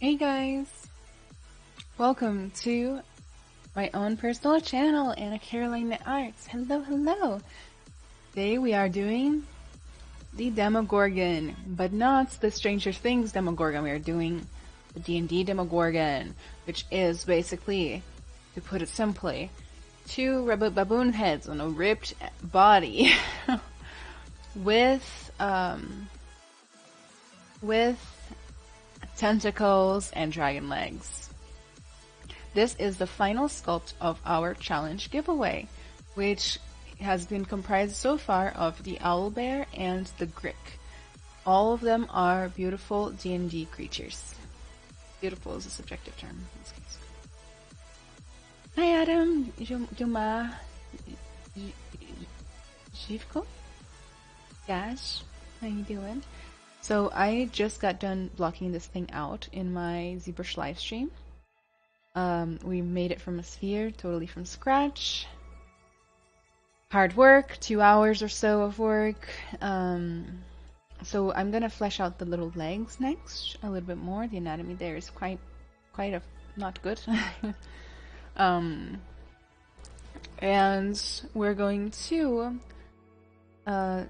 Hey guys, welcome to my own personal channel, Anna Caroline the Arts. Hello. Today we are doing the Demogorgon, but not the Stranger Things Demogorgon. We are doing the D&D Demogorgon, which is basically, to put it simply, two baboon heads on a ripped body with tentacles and dragon legs. This is the final sculpt of our challenge giveaway, which has been comprised so far of the owlbear and the grick. All of them are beautiful D&D creatures. Beautiful is a subjective term in this case. Hi Adam, Yuma, Zivko, Dash, how you doing? So I just got done blocking this thing out in my Zbrush live stream. We made it from a sphere, totally from scratch. Hard work, 2 hours or so of work. So I'm gonna flesh out the little legs next a little bit more. The anatomy there is quite not good. And we're going to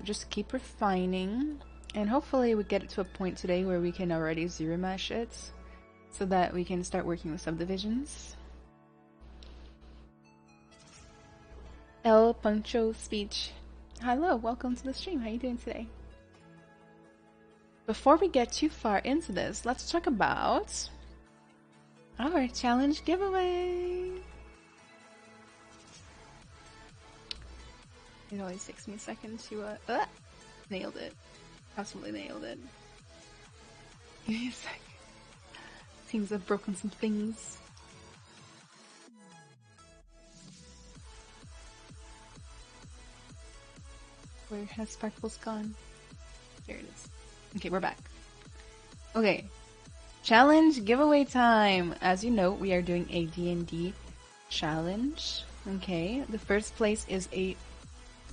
just keep refining. And hopefully we get it to a point today where we can already zero mesh it, so that we can start working with subdivisions. El Pancho Speech. Hello, welcome to the stream. How are you doing today? Before we get too far into this, let's talk about our challenge giveaway. It always takes me a second to nailed it. Absolutely nailed it. Give me a sec. Seems I've broken some things. Where has Sparkles gone? There it is. Okay, we're back. Okay. Challenge giveaway time! As you know, we are doing a D&D challenge. Okay, the first place is a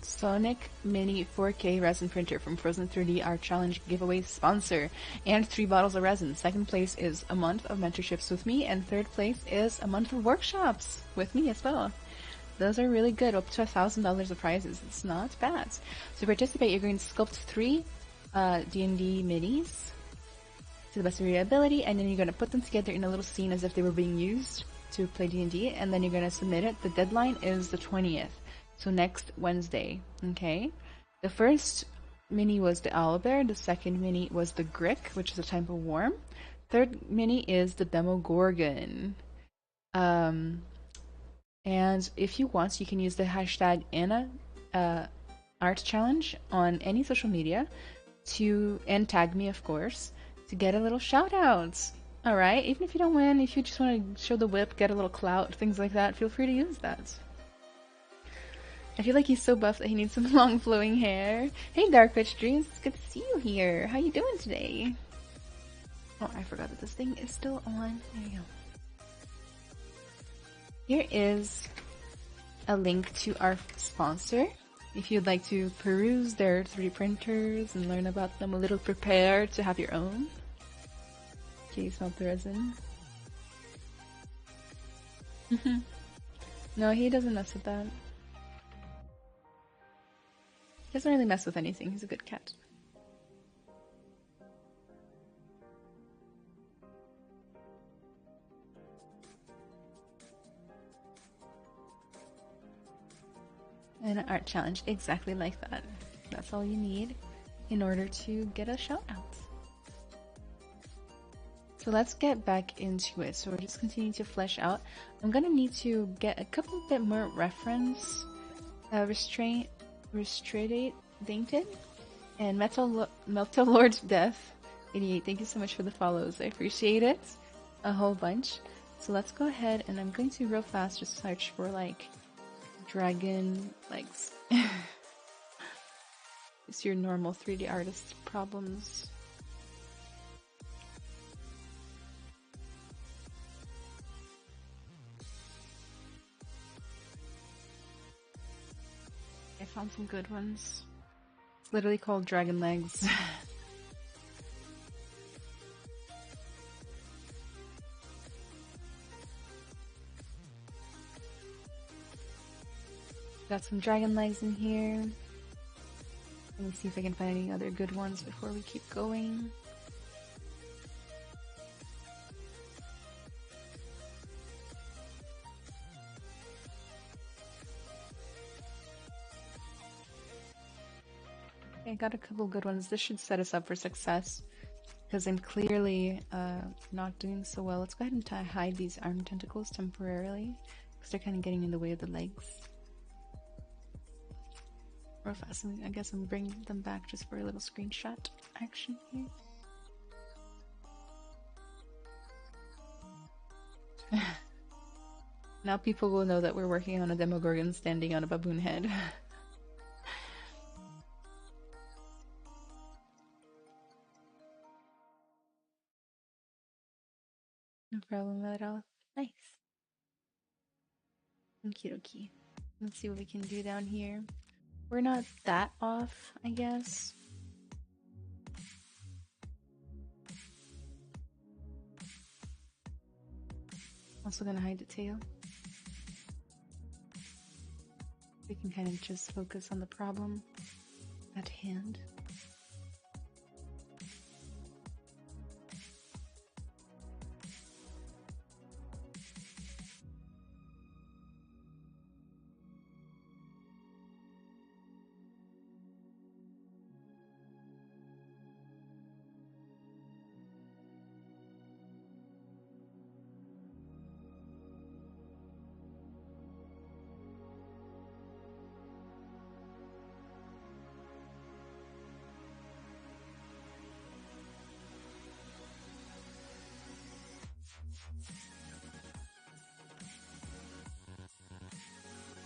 Sonic Mini 4K resin printer from Frozen 3D, our challenge giveaway sponsor, and 3 bottles of resin. Second place is a month of mentorships with me, and third place is a month of workshops with me as well. Those are really good, up to $1,000 of prizes. It's not bad. To participate, you're going to sculpt 3 D&D minis to the best of your ability, and then you're going to put them together in a little scene as if they were being used to play D&D, and then you're going to submit it. The deadline is the 20th. So next Wednesday, okay? The first mini was the owlbear, the second mini was the grick, which is a type of worm. Third mini is the Demogorgon. And if you want, you can use the hashtag Anna Art Challenge on any social media and tag me, of course, to get a little shout out. Alright? Even if you don't win, if you just want to show the whip, get a little clout, things like that, feel free to use that. I feel like he's so buff that he needs some long flowing hair. Hey Dark Witch Dreams, it's good to see you here. How you doing today? Oh, I forgot that this thing is still on. There you go. Here is a link to our sponsor. If you'd like to peruse their 3D printers and learn about them a little, prepare to have your own. Okay, you smell the resin. No, he doesn't mess with that. He doesn't really mess with anything. He's a good cat. And an art challenge exactly like that. That's all you need in order to get a shout out. So let's get back into it. So we're just continuing to flesh out. I'm gonna need to get a couple bit more reference Restrained Dainted and Metal Lord Death 88. Thank you so much for the follows. I appreciate it a whole bunch. So let's go ahead and I'm going to real fast just search for like dragon legs. It's your normal 3D artist problems. I found some good ones. It's literally called dragon legs. Got some dragon legs in here. Let me see if I can find any other good ones before we keep going. Okay, I got a couple good ones. This should set us up for success because I'm clearly not doing so well. Let's go ahead and hide these arm tentacles temporarily because they're kind of getting in the way of the legs. Real fast, I guess I'm bringing them back just for a little screenshot action here. Now people will know that we're working on a Demogorgon standing on a baboon head. No problem at all. Nice. Okie dokie. Let's see what we can do down here. We're not that off, I guess. Also gonna hide the tail. We can kind of just focus on the problem at hand.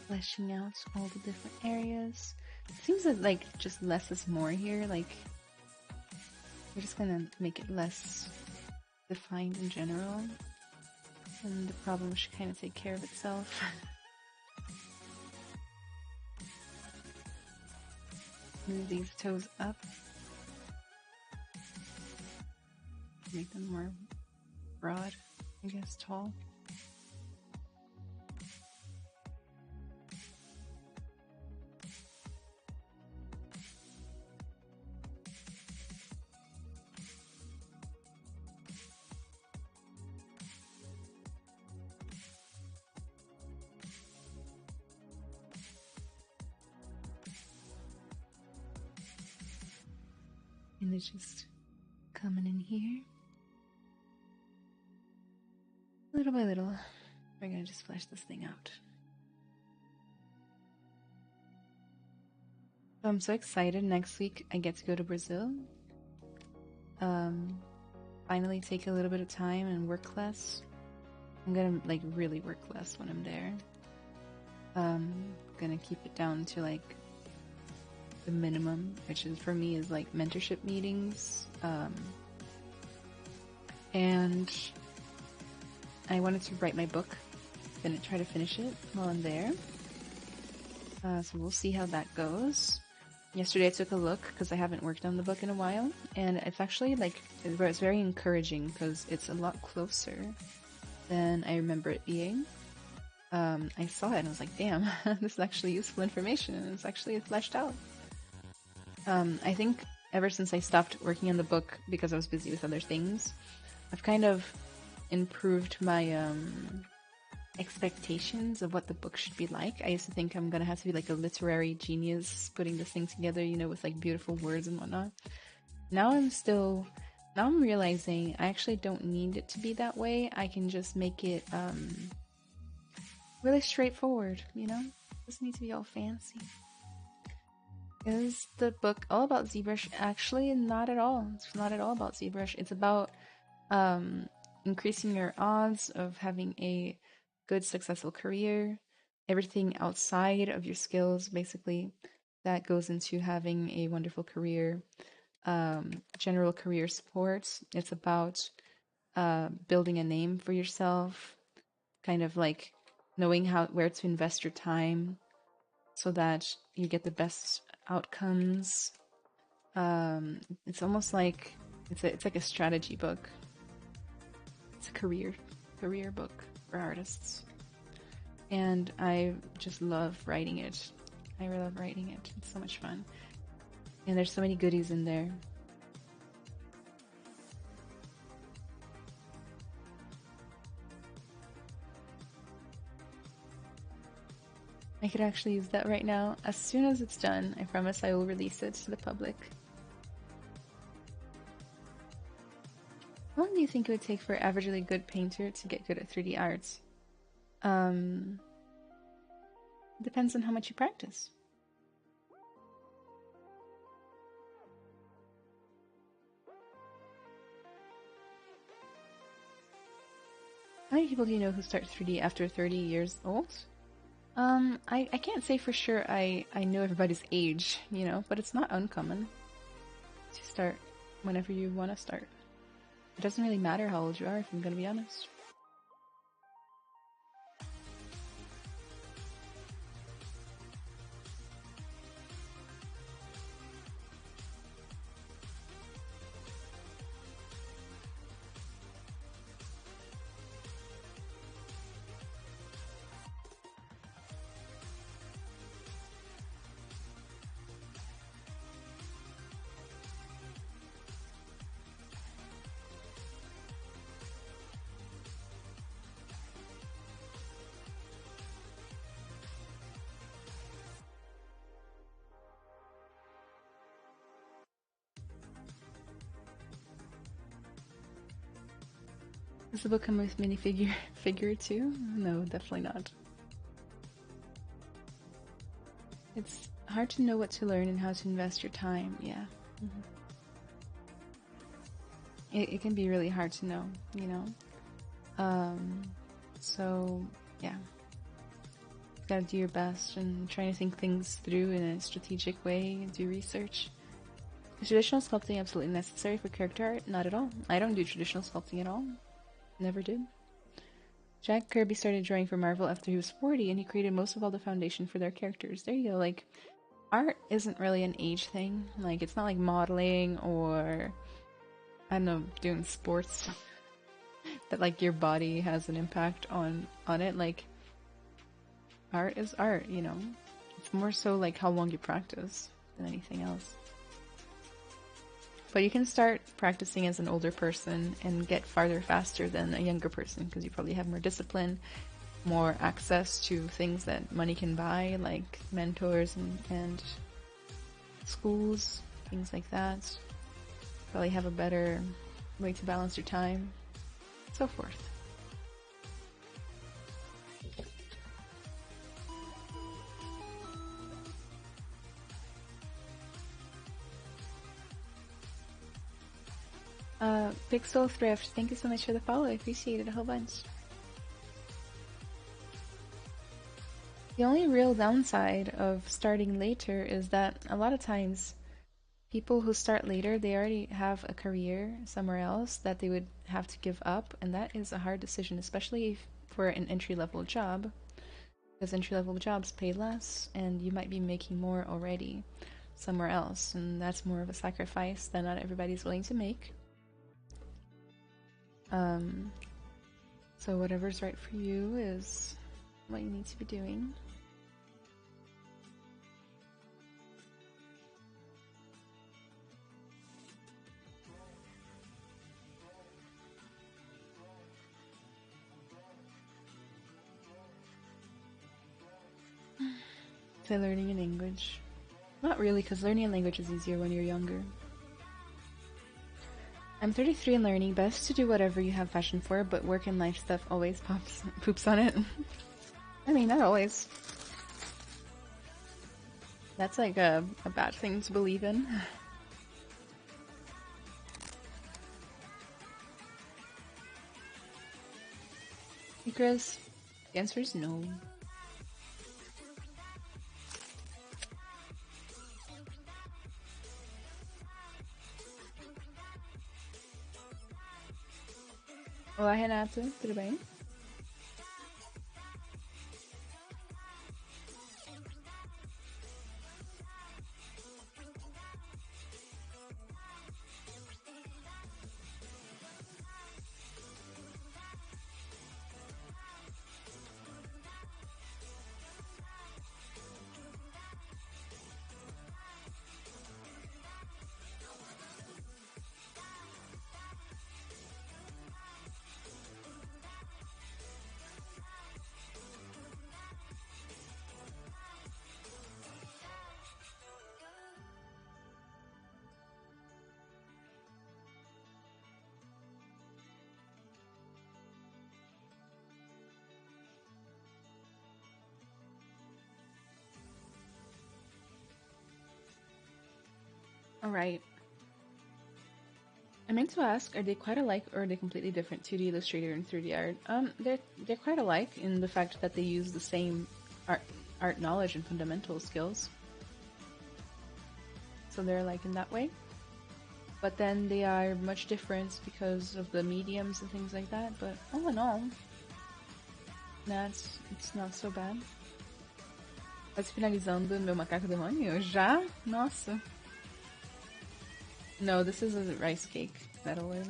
Fleshing out all the different areas. It seems that like just less is more here. Like we're just gonna make it less defined in general, and the problem should kind of take care of itself. Move these toes up, make them more broad, I guess, tall. And it's just coming in here. Little by little, we're gonna just flesh this thing out. So I'm so excited. Next week I get to go to Brazil. Finally take a little bit of time and work less. I'm gonna like really work less when I'm there. Gonna keep it down to like the minimum, which is for me is like mentorship meetings. And I wanted to write my book. Gonna try to finish it while I'm there. So we'll see how that goes. Yesterday I took a look because I haven't worked on the book in a while, and it's actually like it's very encouraging because it's a lot closer than I remember it being. I saw it and I was like, damn, this is actually useful information, and it's actually fleshed out. I think ever since I stopped working on the book because I was busy with other things, I've kind of improved my expectations of what the book should be like. I used to think I'm gonna have to be like a literary genius putting this thing together, you know, with like beautiful words and whatnot. Now I'm realizing I actually don't need it to be that way. I can just make it really straightforward, you know? It doesn't need to be all fancy. Is the book all about Zbrush? Actually, not at all. It's not at all about Zbrush. It's about increasing your odds of having a good, successful career. Everything outside of your skills, basically, that goes into having a wonderful career. General career support. It's about building a name for yourself, kind of like knowing where to invest your time so that you get the best outcomes. It's almost like it's like a strategy book. It's a career book for artists. and I just love writing it. I really love writing it. It's so much fun. And there's so many goodies in there. I could actually use that right now. As soon as it's done, I promise I will release it to the public. How long do you think it would take for an averagely good painter to get good at 3D arts? Depends on how much you practice. How many people do you know who start 3D after 30 years old? I can't say for sure I know everybody's age, you know, but it's not uncommon to start whenever you want to start. It doesn't really matter how old you are, if I'm gonna be honest. Does the book come with figure too? No, definitely not. It's hard to know what to learn and how to invest your time. Yeah. It can be really hard to know, you know? So, yeah. You gotta do your best and trying to think things through in a strategic way and do research. Is traditional sculpting absolutely necessary for character art? Not at all. I don't do traditional sculpting at all. Never did. Jack Kirby started drawing for Marvel after he was 40, and he created most of all the foundation for their characters. There you go. Like, art isn't really an age thing. Like, it's not like modeling or, I don't know, doing sports that like your body has an impact on it. Like, art is art, you know. It's more so like how long you practice than anything else. But you can start practicing as an older person and get farther faster than a younger person because you probably have more discipline, more access to things that money can buy, like mentors and schools, things like that. Probably have a better way to balance your time, so forth. Pixel Thrift, thank you so much for the follow. I appreciate it a whole bunch. The only real downside of starting later is that a lot of times people who start later, they already have a career somewhere else that they would have to give up, and that is a hard decision, especially for an entry-level job, because entry-level jobs pay less, and you might be making more already somewhere else, and that's more of a sacrifice that not everybody's willing to make. So whatever's right for you is what you need to be doing. Say learning a language. Not really, because learning a language is easier when you're younger. I'm 33 and learning. Best to do whatever you have passion for, but work and life stuff always poops on it. I mean, not always. That's like a bad thing to believe in. Hey, Chris. The answer is no. Olá, Renato. Tudo bem? Alright. I meant to ask, are they quite alike or are they completely different, 2D Illustrator and 3D art? They're quite alike in the fact that they use the same art knowledge and fundamental skills. So they're alike in that way. But then they are much different because of the mediums and things like that. But all in all, it's not so bad. Quase finalizando meu macaco demônio? Já? Nossa. No, this is a rice cake metalwood.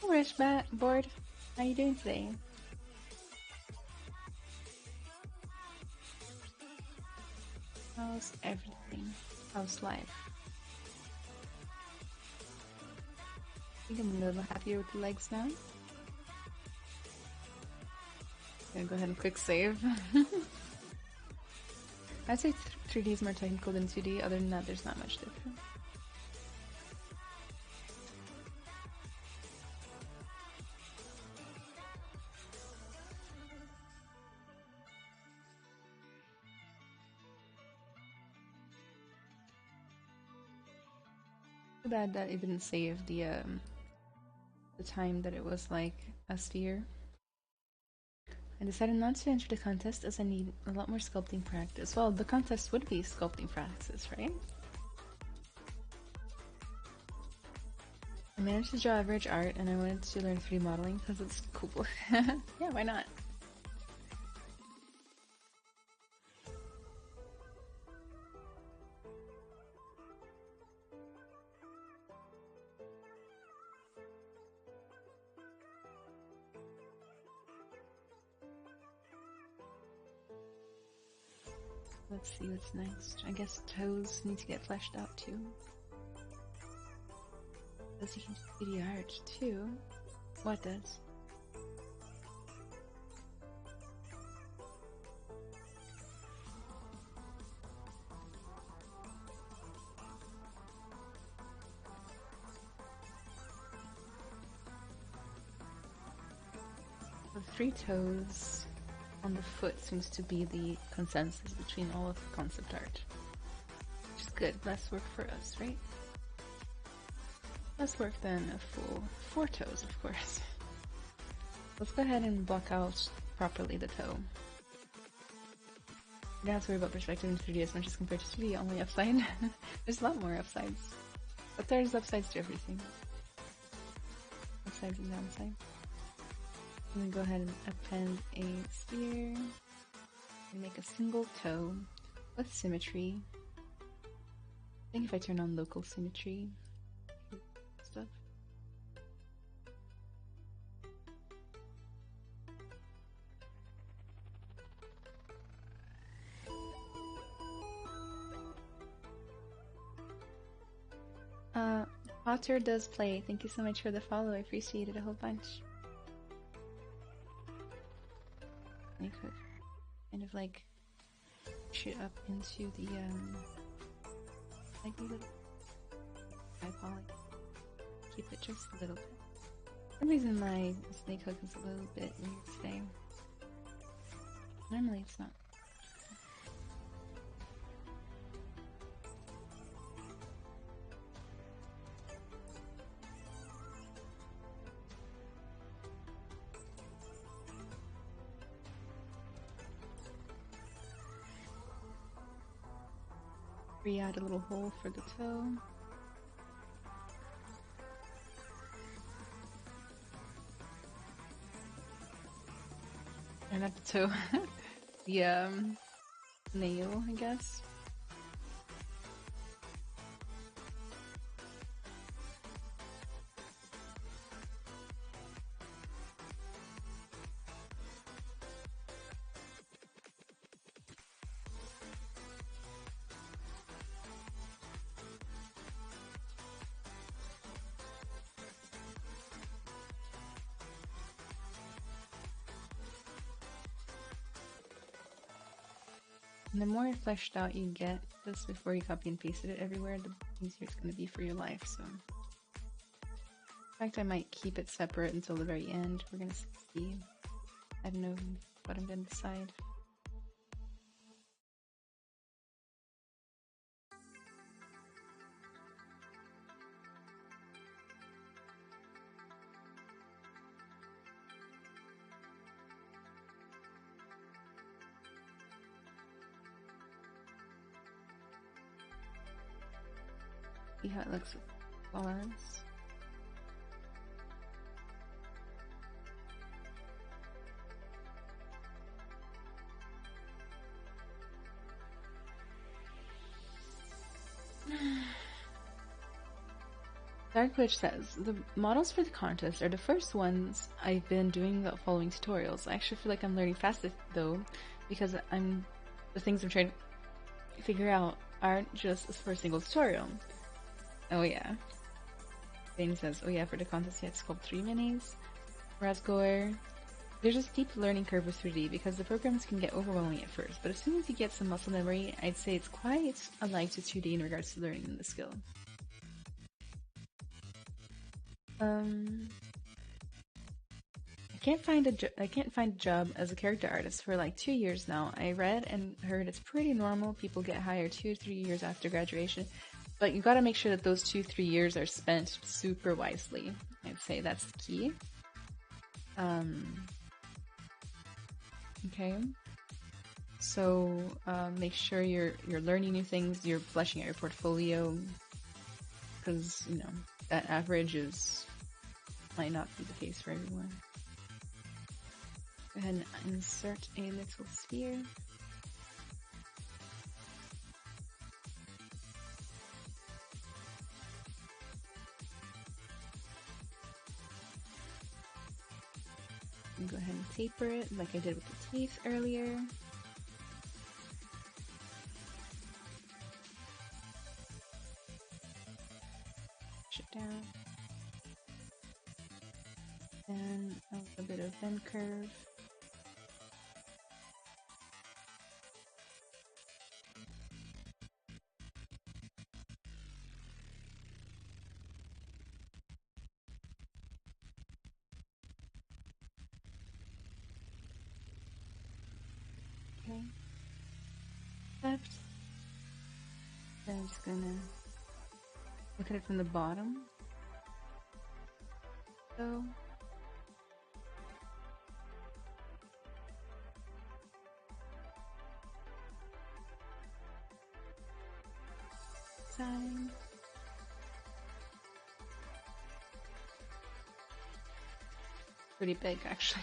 Rich board, how you doing today? How's everything? How's life? I think I'm a little happier with the legs now. Gonna go ahead and quick save. I'd say 3D is more technical than 2D. Other than that, there's not much different. Too bad that it didn't save the time that it was like a sphere. I decided not to enter the contest as I need a lot more sculpting practice. Well, the contest would be sculpting practice, right? I managed to draw average art and I wanted to learn 3D modeling because it's cool. Yeah, why not? Let's see what's next. I guess toes need to get fleshed out too. Does he can do 3D art too? What does? The 3 toes on the foot seems to be the consensus between all of the concept art. Which is good, less work for us, right? Less work than a full 4 toes, of course. Let's go ahead and block out properly the toe. You don't have to worry about perspective in 3D as much as compared to 2D, only upside. There's a lot more upsides. But there's upsides to everything. Upsides and downsides. I'm gonna go ahead and append a sphere and make a single toe with symmetry. I think if I turn on local symmetry stuff. Potter does play. Thank you so much for the follow. I appreciate it a whole bunch. I could kind of like push it up into the like a little poly. Keep it just a little bit. For some reason my snake hook is a little bit weird today. Normally it's not. Add a little hole for the toe. And not the toe, the nail, I guess. And the more fleshed out you get this before you copy and pasted it everywhere, the easier it's going to be for your life. So, in fact, I might keep it separate until the very end. We're going to see. I don't know what I'm going to decide. See how it looks with bars. Dark Witch says, the models for the contest are the first ones I've been doing the following tutorials. I actually feel like I'm learning fast though, because the things I'm trying to figure out aren't just for a single tutorial. Oh yeah. Bane says, oh yeah, for the contest you have to sculpt 3 minis. Razgoer, there's a steep learning curve with 3D because the programs can get overwhelming at first, but as soon as you get some muscle memory, I'd say it's quite alike to 2D in regards to learning the skill. I can't find a job as a character artist for like 2 years now. I read and heard it's pretty normal. People get hired 2-3 years after graduation, but you gotta make sure that those 2-3 years are spent super wisely. I'd say that's the key. Okay. So make sure you're learning new things. You're fleshing out your portfolio, because you know that average might not be the case for everyone. Go ahead and insert a little sphere. And go ahead and taper it like I did with the teeth earlier. Push it down. And a little bit of bend curve. Okay. Left. Then I'm just gonna look at it from the bottom. So. Side. Pretty big, actually.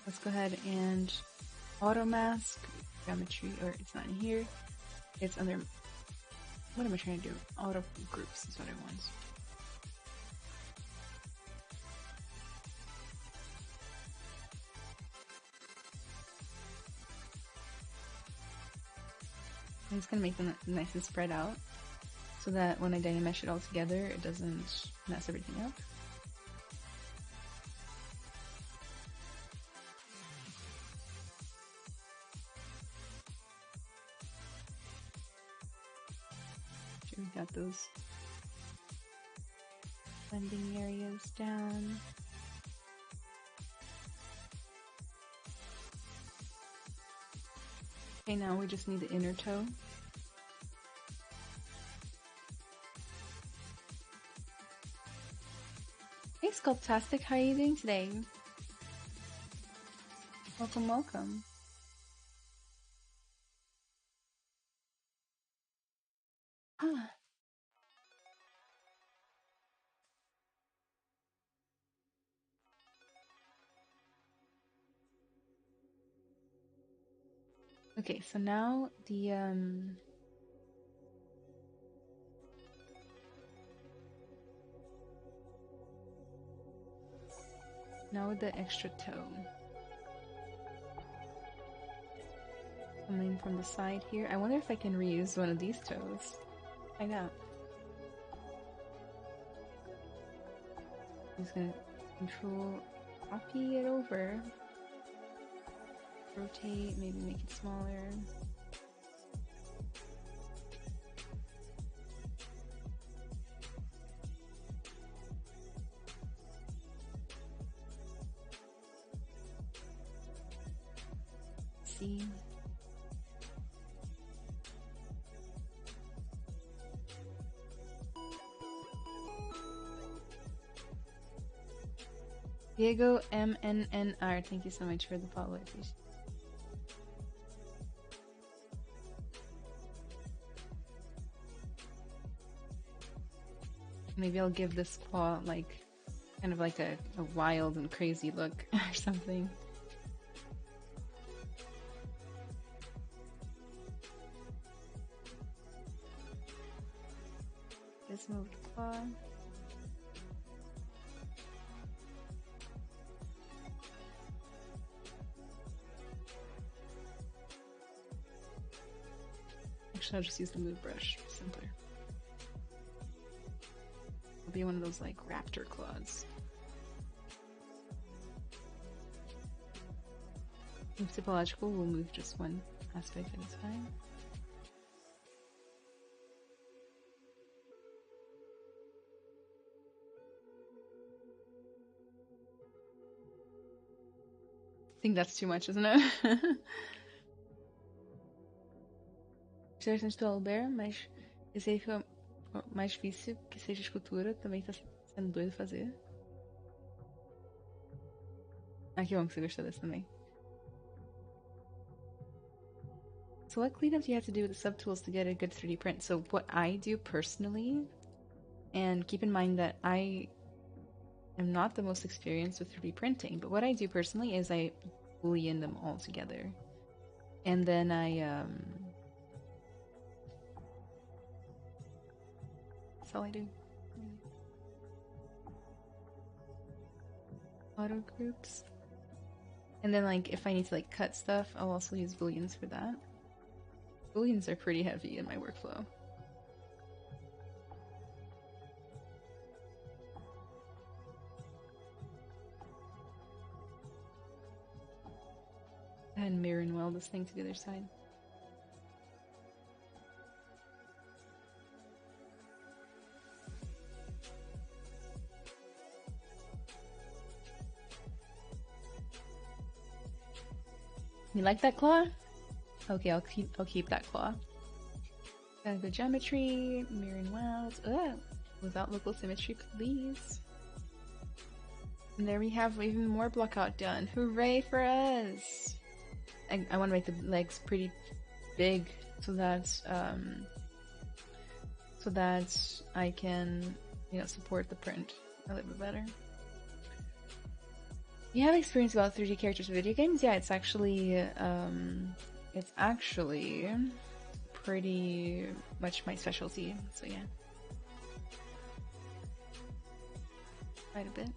Let's go ahead and auto mask geometry, or it's not in here. It's under. What am I trying to do? Auto groups is what I want. I'm just gonna make them nice and spread out, so that when I dynamesh it all together, it doesn't mess everything up. We got those blending areas down. Okay, now we just need the inner toe. Hey Sculptastic, how are you doing today? Welcome, welcome. Ah. Okay, so now the now the extra toe. Coming from the side here. I wonder if I can reuse one of these toes. Find out. I'm just gonna control copy it over. Rotate, maybe make it smaller. See. Diego MNNR, thank you so much for the follow. I appreciate it. Maybe I'll give this claw like kind of like a wild and crazy look or something. This moved claw. Actually, I'll just use the move brush. Simpler. It'll be one of those like raptor claws. If typological, we'll move just one aspect at a time. I think that's too much, isn't it? Já estou Albert, mas esse aí foi mais difícil que seja escultura, também tá sendo doido fazer. Ah, que bom que você gostou desse também. So what cleanup do you have to do with the subtools to get a good 3D print? So what I do personally, and keep in mind that I am not the most experienced with 3D printing, but what I do personally is I boolean them all together. And then that's all I do. Auto groups. And then like if I need to like cut stuff, I'll also use booleans for that. Booleans are pretty heavy in my workflow. And mirror and weld this thing to the other side. You like that claw? Okay, I'll keep that claw. Gotta go geometry, mirror and welds. Ugh, without local symmetry, please. And there we have even more block out done. Hooray for us! I want to make the legs pretty big so that I can, you know, support the print a little bit better. You have experience about 3D characters in video games? Yeah, it's actually pretty much my specialty. So yeah, quite a bit.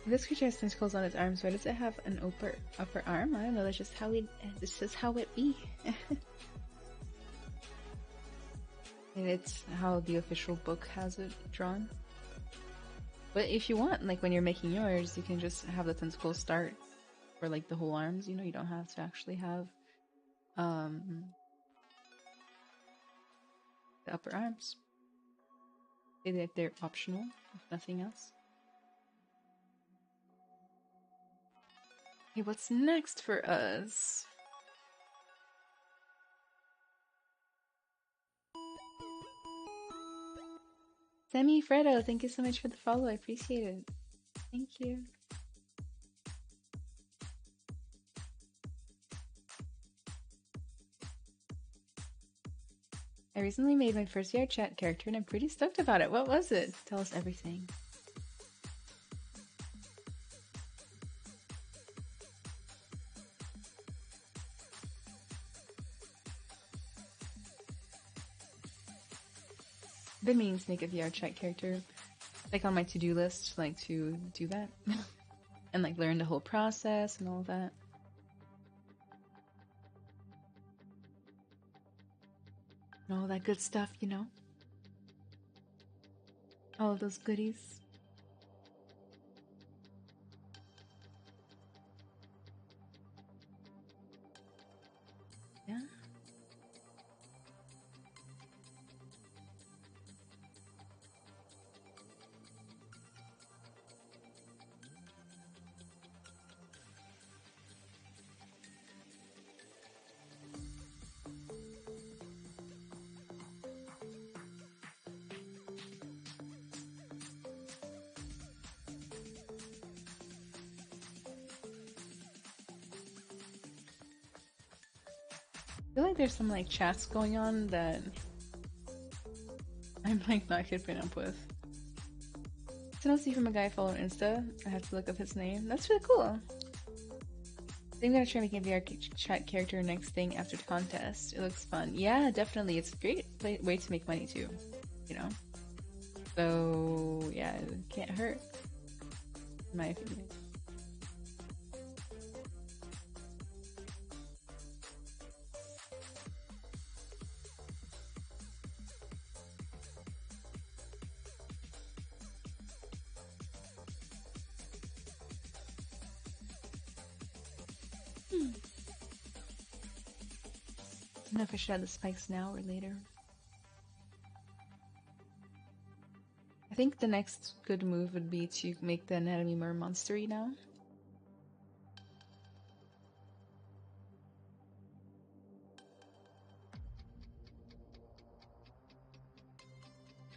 This creature has tentacles on its arms. Why does it have an upper arm? I don't know. That's just how this is how it be. And it's how the official book has it drawn. But if you want, like when you're making yours, you can just have the tentacles start for like the whole arms. You know, you don't have to actually have the upper arms. They're optional, if nothing else. Okay, what's next for us? Sammy Fredo, thank you so much for the follow. I appreciate it. Thank you. I recently made my first VR chat character and I'm pretty stoked about it. What was it? Tell us everything. Been meaning to make a VR chat character, like on my to-do list, like to do that and like learn the whole process and all of that. All that good stuff, you know? All of those goodies. Yeah. I feel like there's some like chats going on that I'm like not keeping up with. So I don't see from a guy I follow on Insta. I have to look up his name. That's really cool. I think I'm gonna try making a VR chat character next thing after the contest. It looks fun. Yeah, definitely. It's a great way to make money too. You know. So yeah, it can't hurt. In my opinion. I don't know if I should add the spikes now or later. I think the next good move would be to make the anatomy more monstery now.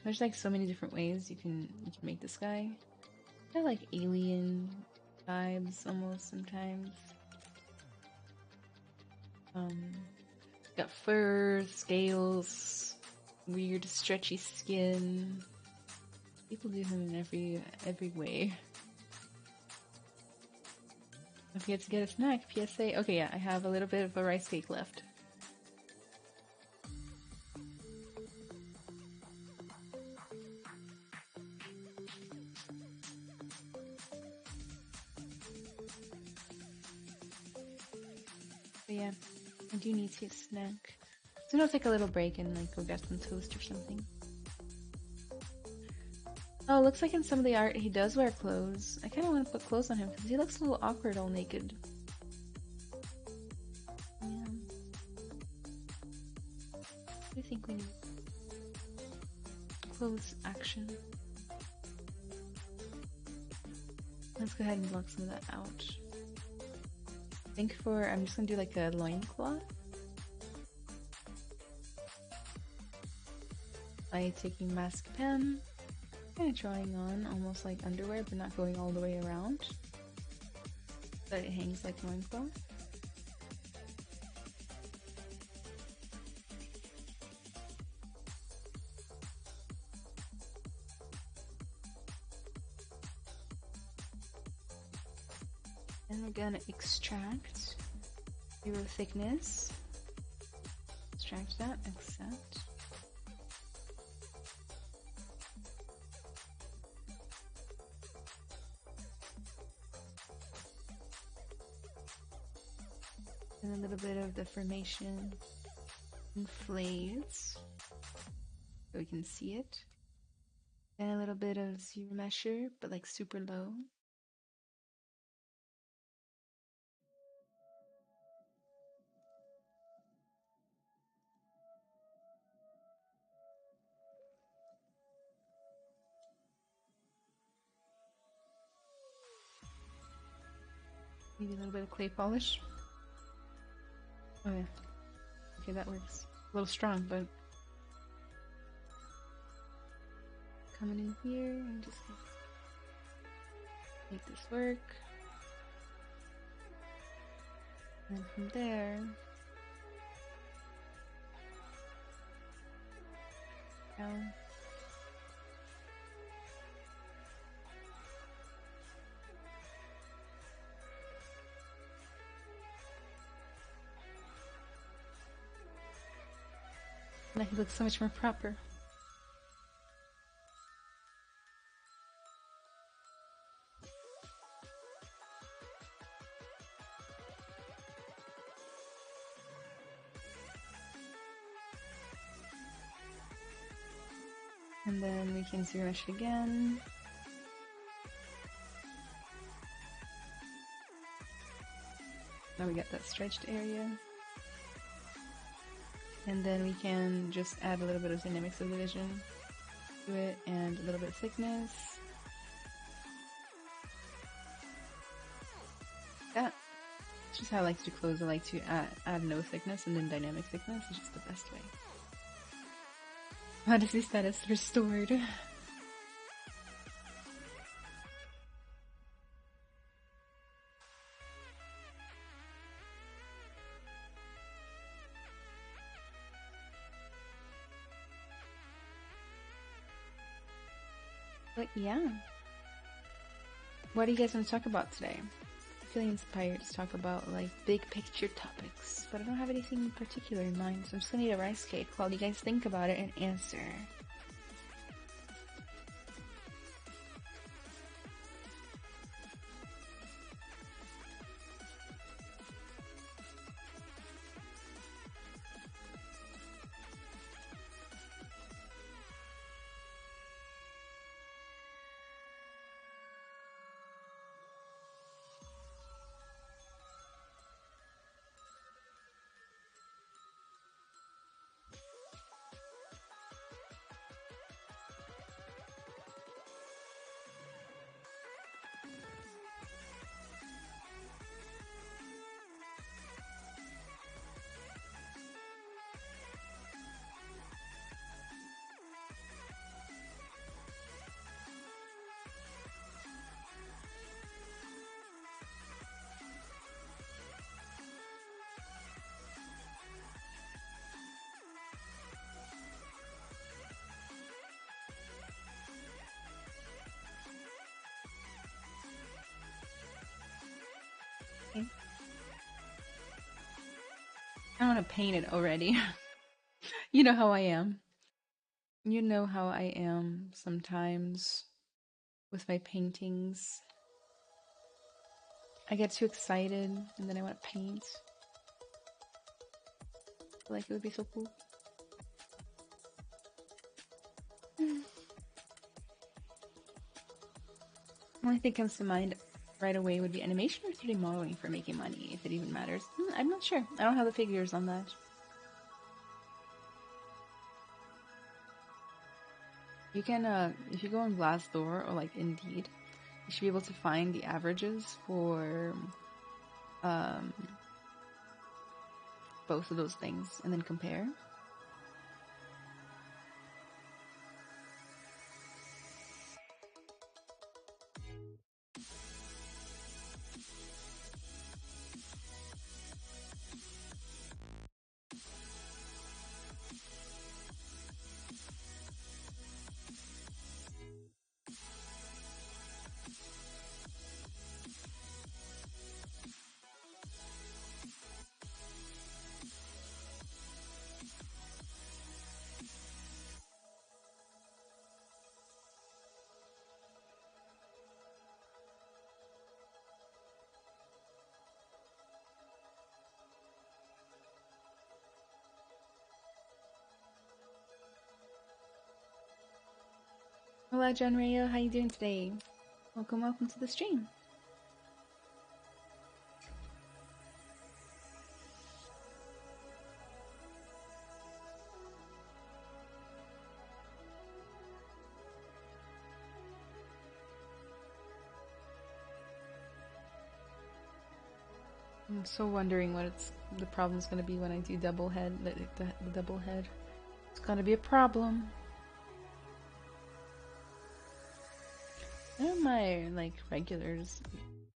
There's like so many different ways you can make this guy. Kind of like alien vibes almost sometimes. Got fur, scales, weird stretchy skin. People do him in every way. Don't forget to get a snack. PSA. Okay, yeah, I have a little bit of a rice cake left. But yeah, I do need to snack. So I'll take a little break and like go get some toast or something. Oh, looks like in some of the art he does wear clothes. I kind of want to put clothes on him because he looks a little awkward all naked. Yeah. I think we need clothes action. Let's go ahead and block some of that out. I think I'm just gonna do like a loincloth. By taking mask pen, kind of drawing on almost like underwear, but not going all the way around. So it hangs like loincloth. And we're gonna extract zero thickness. Extract that, accept. And a little bit of the formation inflates so we can see it. And a little bit of zero measure, but like super low. Maybe a little bit of clay polish. Oh yeah. Okay, that works. A little strong, but coming in here and just make this work. And from there, down. Now he looks so much more proper. And then we can Zbrush it again. Now we got that stretched area. And then we can just add a little bit of dynamic subdivision to it and a little bit of thickness. That's just how I like to do clothes. I like to add no thickness and then dynamic thickness is just the best way. Odyssey status restored. But yeah. What do you guys want to talk about today? I'm feeling inspired to talk about like big picture topics, but I don't have anything in particular in mind, so I'm just gonna eat a rice cake while you guys think about it and answer. Okay. I want to paint it already. You know how I am. You know how I am sometimes with my paintings. I get too excited and then I want to paint. I feel like it would be so cool. The only thing comes to mind right away would be animation or 3D modeling for making money, if it even matters. I'm not sure. I don't have the figures on that. You can, if you go on Glassdoor or like Indeed, you should be able to find the averages for both of those things and then compare. Hola, John Rayo. How you doing today? Welcome to the stream. I'm so wondering what the problem's gonna be when I do double head, the double head. It's gonna be a problem. And my like regulars,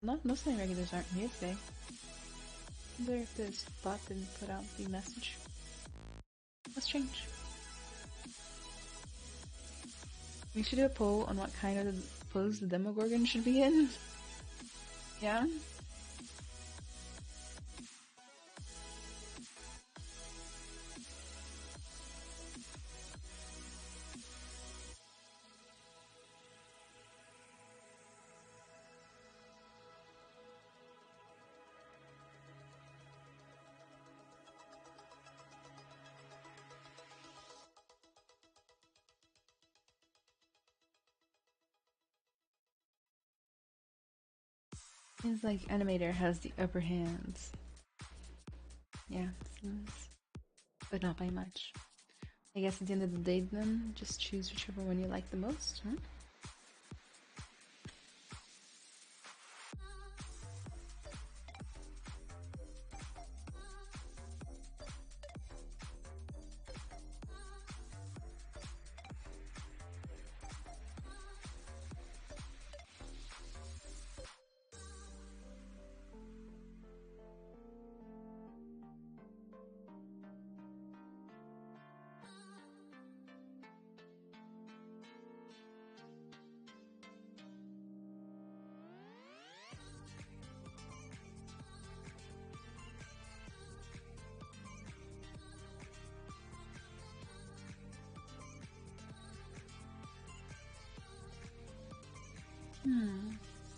not most of my regulars aren't here today. I wonder if this bot didn't put out the message. That's strange. We should do a poll on what kind of pose the Demogorgon should be in. Yeah? Seems like animator has the upper hand. Yeah, seems, but not by much. I guess at the end of the day, then just choose whichever one you like the most, huh?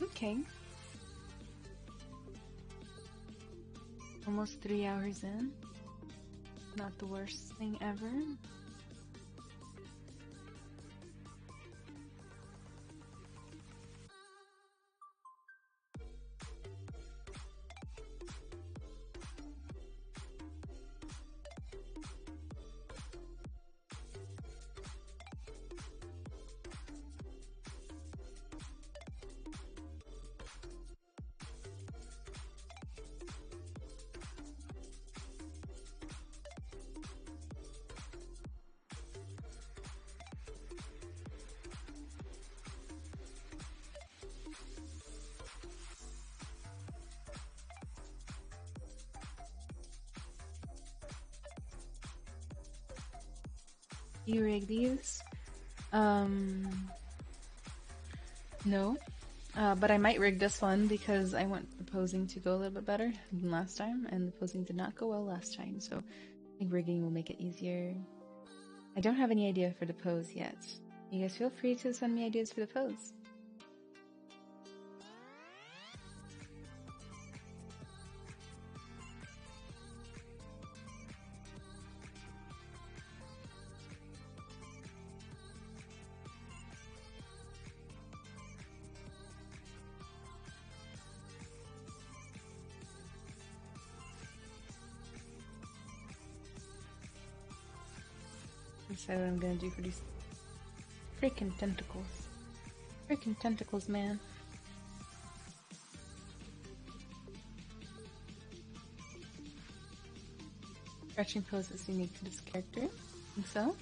Okay. Almost 3 hours in. Not the worst thing ever. You rig these? No. But I might rig this one because I want the posing to go a little bit better than last time, and the posing did not go well last time, so I think rigging will make it easier. I don't have any idea for the pose yet. You guys feel free to send me ideas for the pose. Decide what I'm gonna do for these freaking tentacles. Freaking tentacles, man. Stretching pose is unique to this character. Think so?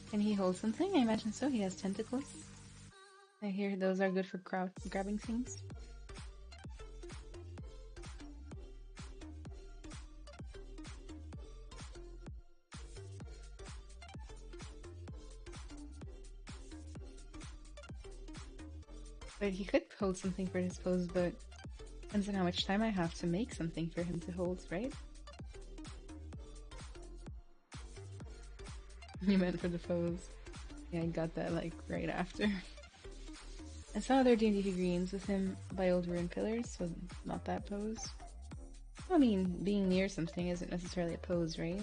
Can he hold something? I imagine so. He has tentacles. I hear those are good for grabbing things. But he could hold something for his pose, but depends on how much time I have to make something for him to hold, right? You meant for the pose. Yeah, I got that like right after. I saw other D&D figurines with him by old ruined pillars, so not that pose. I mean, being near something isn't necessarily a pose, right?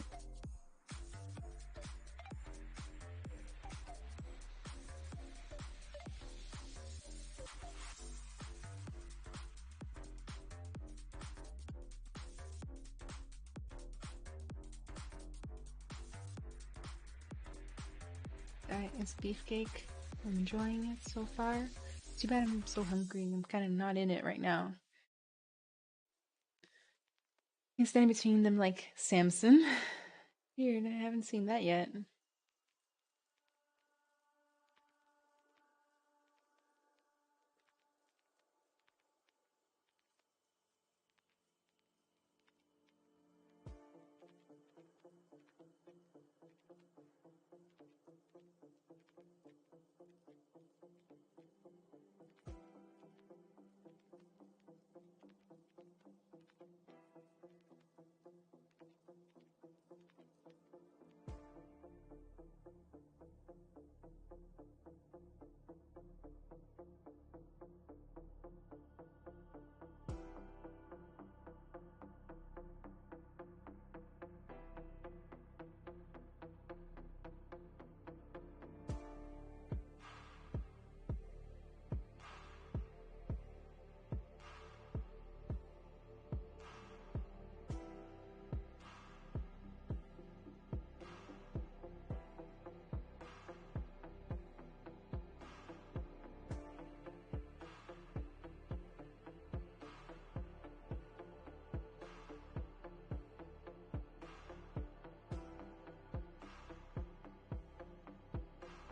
It's beefcake. I'm enjoying it so far. Too bad I'm so hungry and I'm kind of not in it right now. I'm standing between them like Samson. Weird, I haven't seen that yet.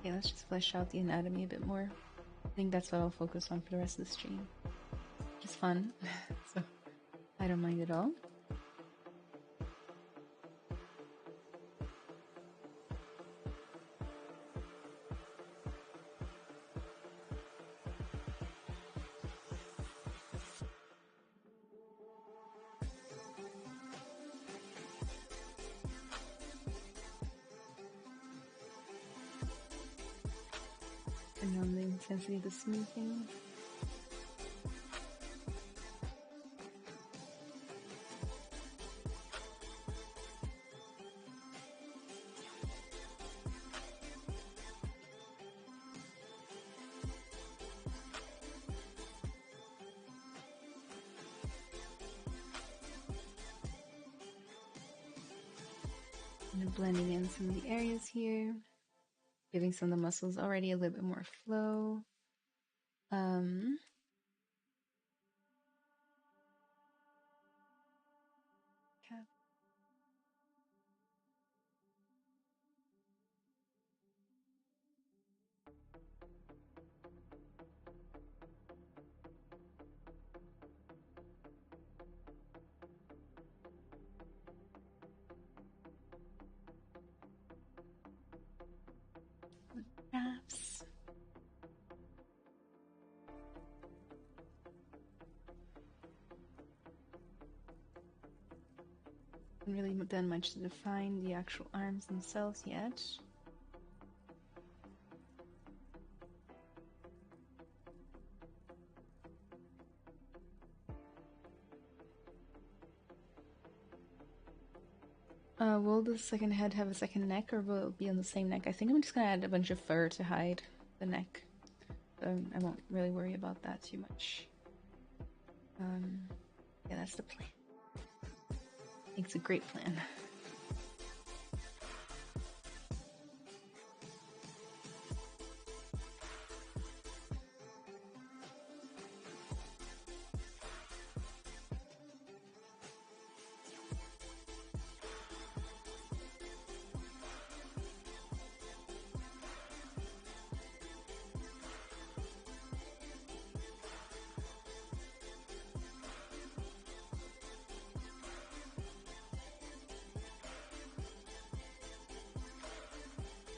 Okay, let's just flesh out the anatomy a bit more. I think that's what I'll focus on for the rest of the stream. It's fun, so I don't mind at all. And on the intensity of the smoothing. And blending in some of the areas here, giving some of the muscles already a little bit more flow. Okay. Wraps. Haven't really done much to define the actual arms themselves yet. Will the second head have a second neck, or will it be on the same neck? I think I'm just gonna add a bunch of fur to hide the neck. I won't really worry about that too much. Yeah, that's the plan. I think it's a great plan.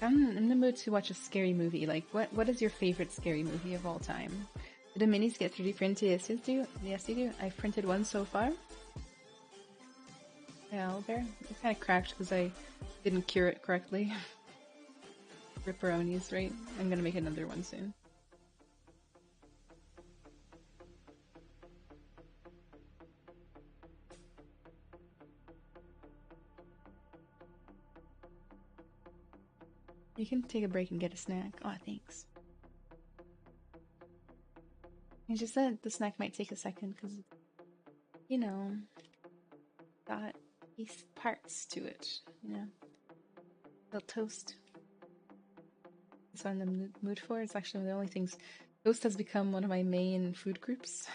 I'm in the mood to watch a scary movie. Like, what is your favorite scary movie of all time? Do the minis get 3D printed? Yes, you do. Yes, you do. I've printed one so far. Yeah, Owlbear. It kind of cracked because I didn't cure it correctly. Ripperonis, right? I'm gonna make another one soon. You can take a break and get a snack. Oh, thanks. It's just that the snack might take a second because, you know, got these parts to it, you know. Little toast. That's what I'm in the mood for. It's actually one of the only things. Toast has become one of my main food groups.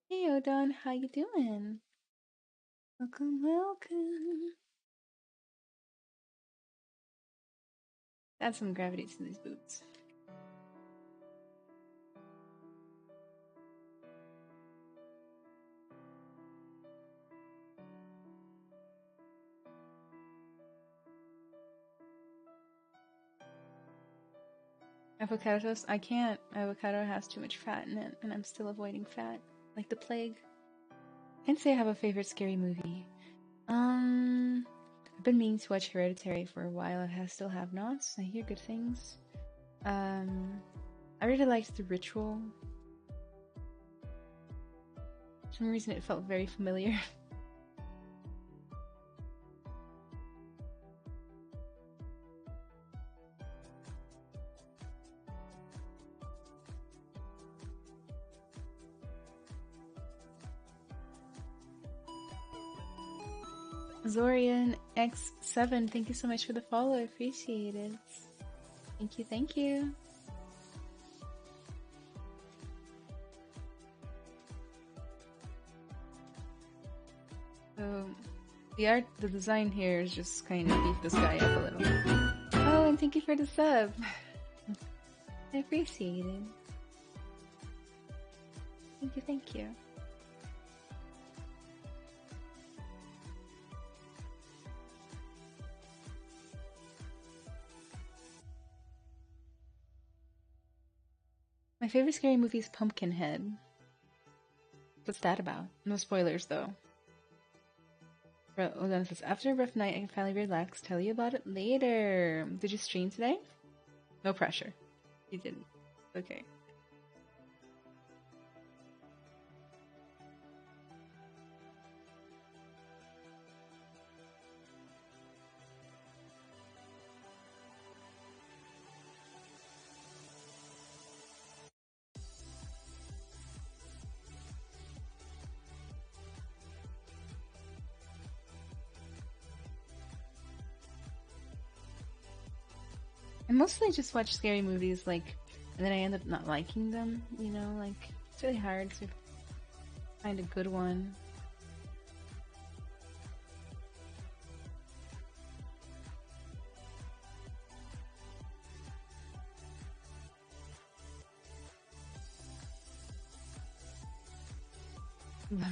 Hey, Odon, how you doing? Welcome, welcome. Add some gravity to these boots. Avocado toast? I can't. Avocado has too much fat in it, and I'm still avoiding fat. Like the plague. I can't say I have a favorite scary movie. I've been meaning to watch Hereditary for a while. I still have not. I hear good things. I really liked The Ritual. For some reason it felt very familiar. Zorian X7, thank you so much for the follow. I appreciate it. Thank you, thank you. So, The design here is just kind of beef this guy up a little. Oh, and thank you for the sub. I appreciate it. Thank you, thank you. My favorite scary movie is Pumpkinhead. What's that about? No spoilers, though. Hold says, after a rough night, I can finally relax. Tell you about it later. Did you stream today? No pressure. You didn't. Okay. I mostly just watch scary movies, like, and then I end up not liking them, you know, like, it's really hard to find a good one.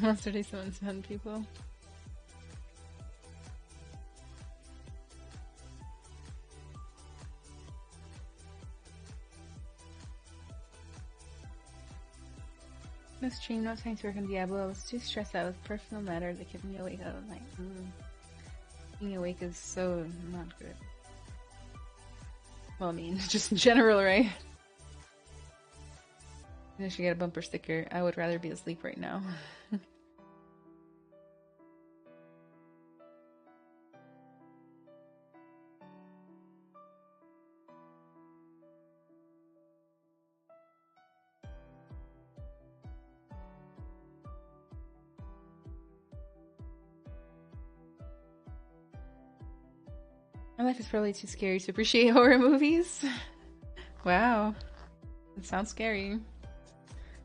Monster Day 7 people. No stream, no time to work on Diablo. I was too stressed out with personal matters that kept me awake all night. Being awake is so not good. Well, I mean, just in general, right? I should get a bumper sticker. I would rather be asleep right now. My life is probably too scary to appreciate horror movies. Wow. It sounds scary.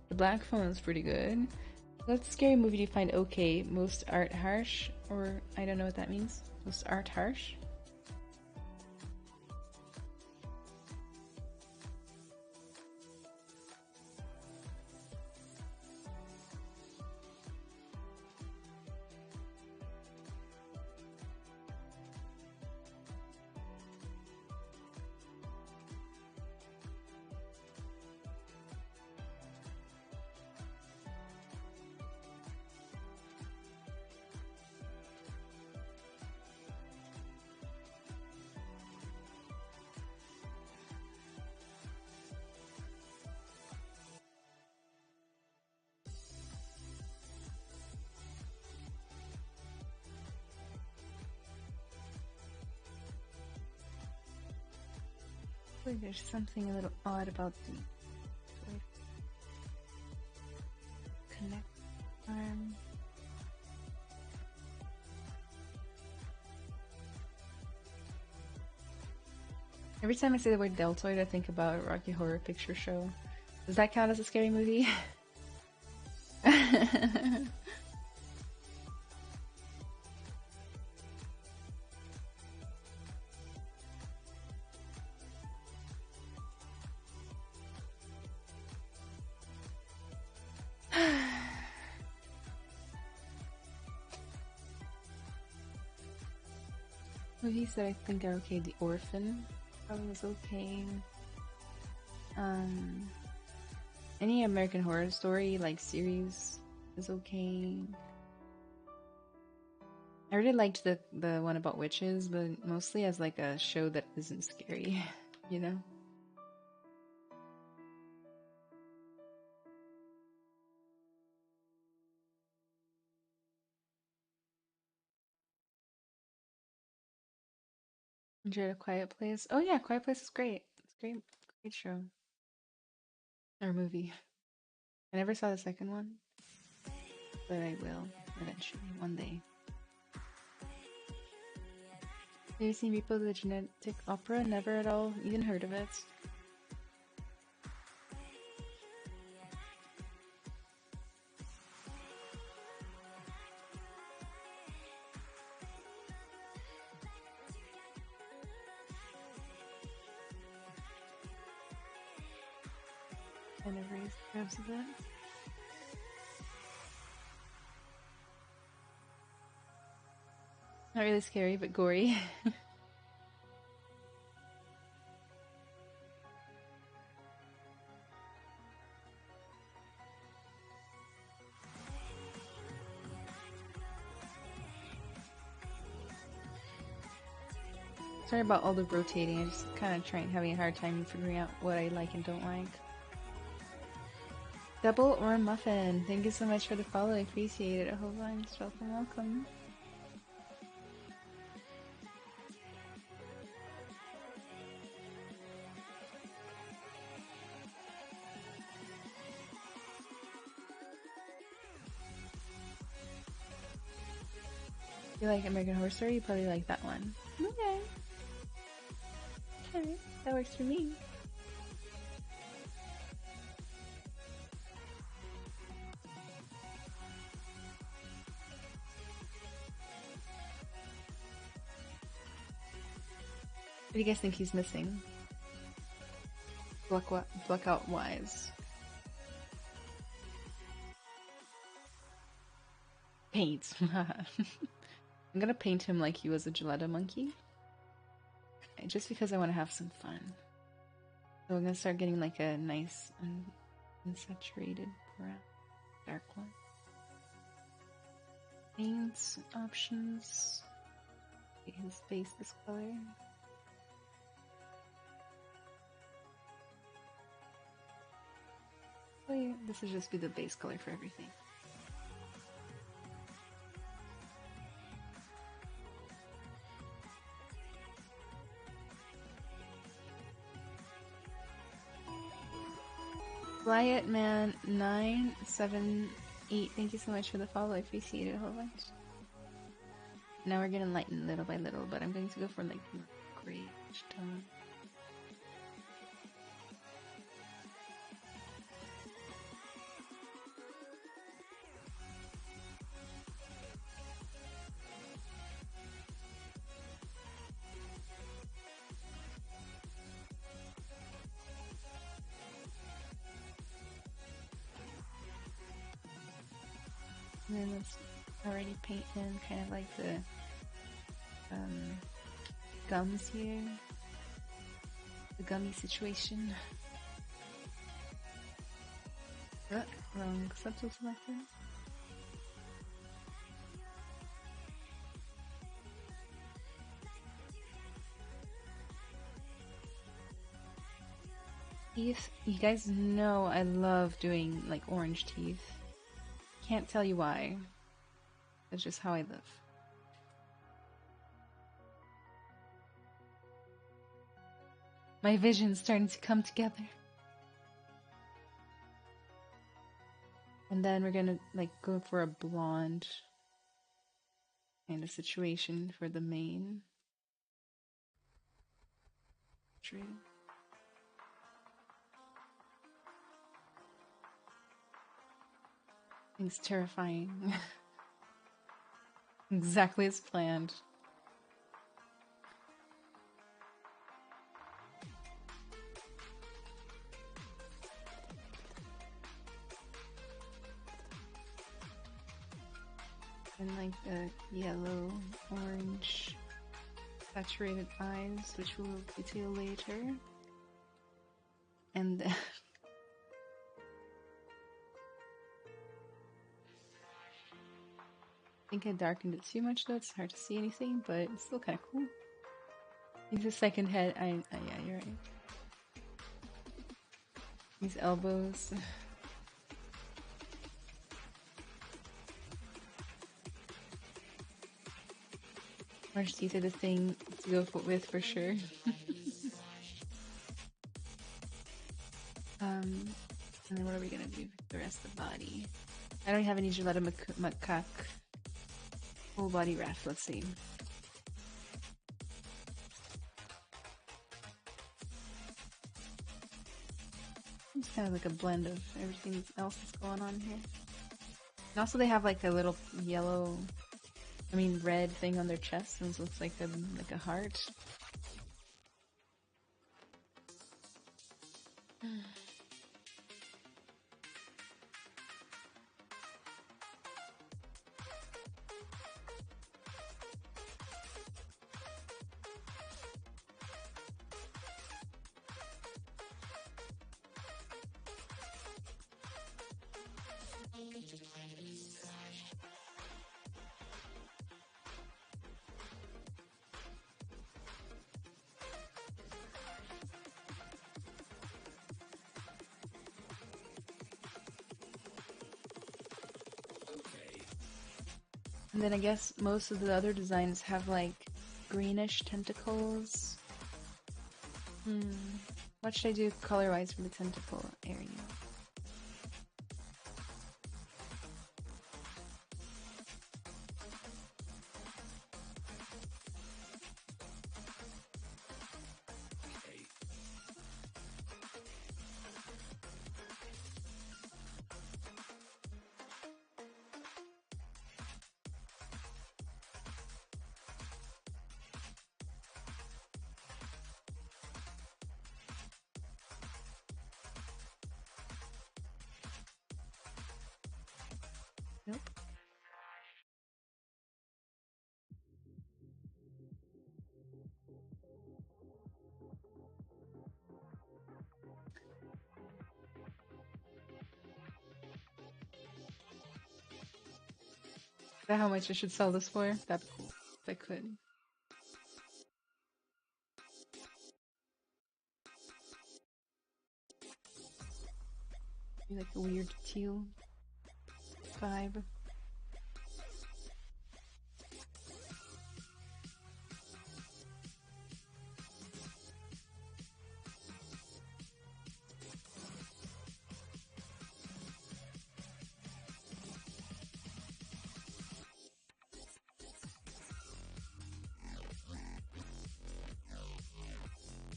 The Black Phone is pretty good. What scary movie do you find okay? Most art harsh? Or, I don't know what that means. Most art harsh? There's something a little odd about the connect arm. Every time I say the word deltoid, I think about Rocky Horror Picture Show. Does that count as a scary movie? Movies that I think are okay. The Orphan probably was okay. Any American Horror Story like series is okay. I really liked the one about witches, but mostly as like a show that isn't scary, you know? Enjoyed A Quiet Place. Oh yeah, Quiet Place is great. It's great, great show or movie. I never saw the second one, but I will eventually one day. Have you seen Repo the Genetic Opera? Never at all. Even heard of it. Kind of raised crabs of that. Not really scary, but gory. Sorry about all the rotating. I just kind of having a hard time figuring out what I like and don't like. Double or muffin? Thank you so much for the follow. I appreciate it. Hold on, welcome. You like American Horror Story? You probably like that one. Okay. Okay, that works for me. What do you guys think he's missing? Blackout wise. Paint. I'm gonna paint him like he was a gelato monkey. Just because I want to have some fun. So I'm gonna start getting like a nice unsaturated brown, dark one. Paints options. His face this color. This will just be the base color for everything. Flyit Man 978, thank you so much for the follow. I appreciate it a whole bunch. Now we're getting lightened little by little, but I'm going to go for like grayish tone. And then let's already paint in kind of like the gums here. The gummy situation. Wrong subtool selected. Teeth. You guys know I love doing like orange teeth. Can't tell you why. That's just how I live. My vision's starting to come together. And then we're gonna like go for a blonde kind of situation for the main. True. It's terrifying. Exactly as planned. And like the yellow, orange, saturated eyes, which we'll detail later. And then I think I darkened it too much though, it's hard to see anything, but it's still kind of cool. He's a second head. Yeah, you're right. These elbows. Orange teeth are the thing to go with for sure. And then what are we gonna do with the rest of the body? I don't have any gelato macaque full body wrap. Let's see. It's kind of like a blend of everything else that's going on here. And also they have like a little yellow, red thing on their chest, and it looks like a heart. And then I guess most of the other designs have like greenish tentacles. What should I do color-wise for the tentacle area? Nope. Is that how much I should sell this for? That'd be cool if I could. Maybe like a weird teal vibe.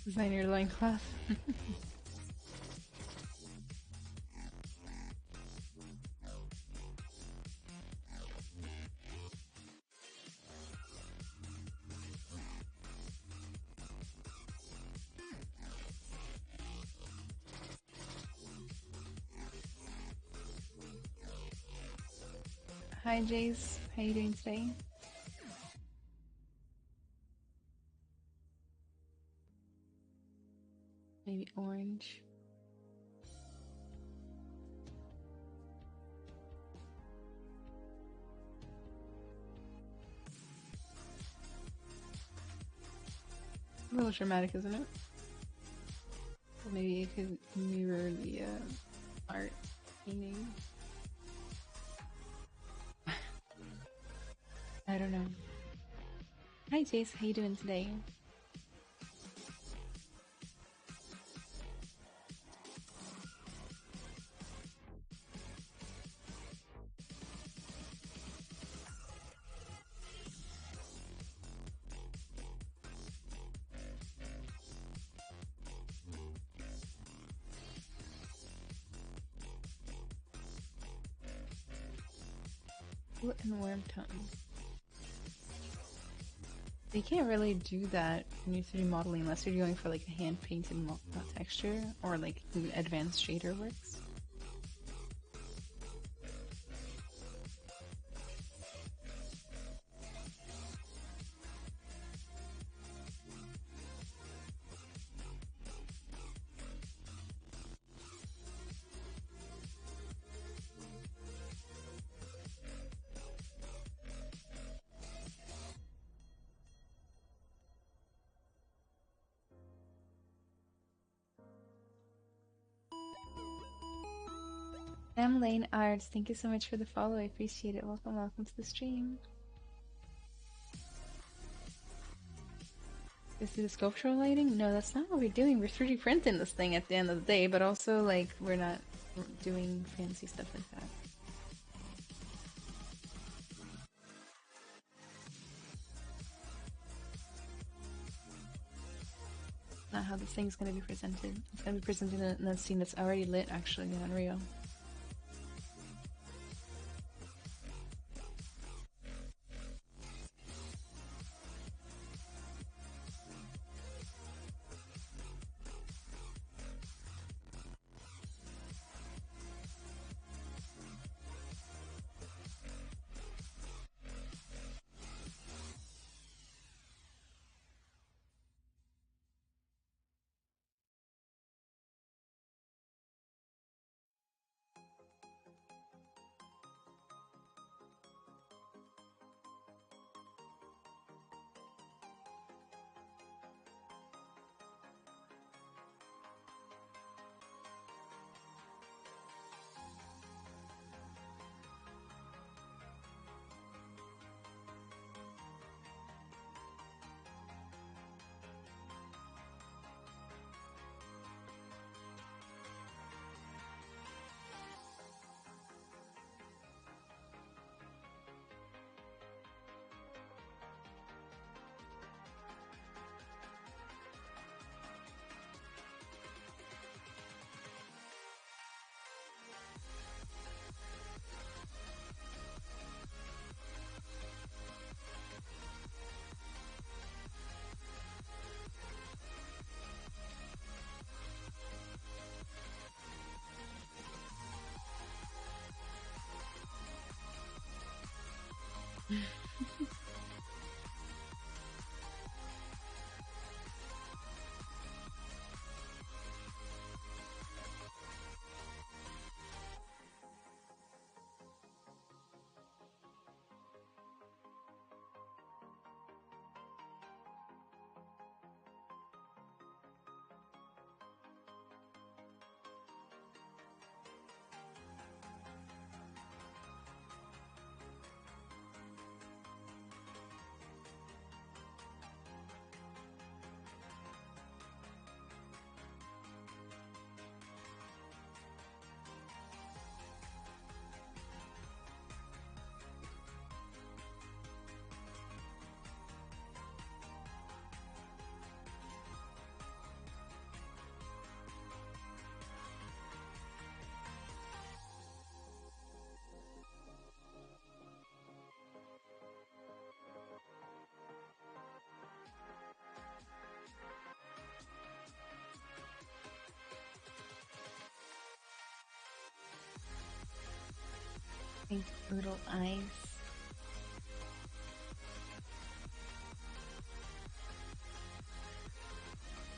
Design your loincloth. Hi Jace, how you doing today? Maybe orange. A little dramatic, isn't it? Well, maybe it could mirror the art painting. I don't know. Hi Jace, how you doing today? Foot and worm tongue. You can't really do that when you're 3D modeling unless you're going for like a hand painted texture or like advanced shader works. Sam Lane Arts, thank you so much for the follow. I appreciate it. Welcome to the stream. Is it a sculptural lighting? No, that's not what we're doing. We're 3D printing this thing at the end of the day, but also like we're not doing fancy stuff like that. Not how this thing's gonna be presented. It's gonna be presented in a scene that's already lit actually in Unreal. Pink little eyes.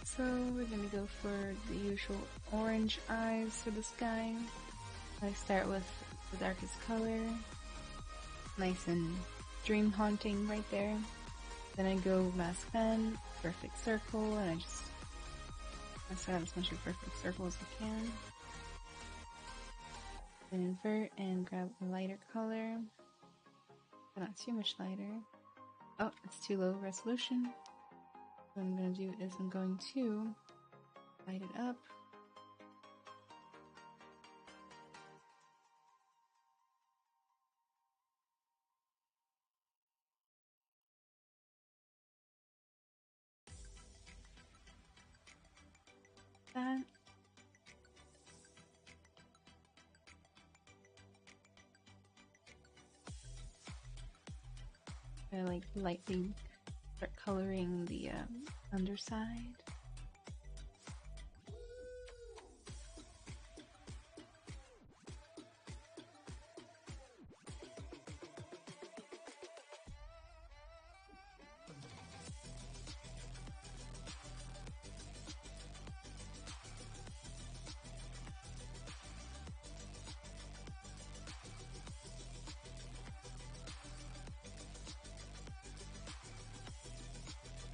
So we're gonna go for the usual orange eyes for this guy. I start with the darkest color. Nice and dream haunting right there. Then I go mask pen, perfect circle, and I just mask out as much of a perfect circle as I can. Then invert and grab a lighter color, but not too much lighter. Oh, it's too low resolution. What I'm going to do is I'm going to light it up. That. I like lightly start coloring the underside.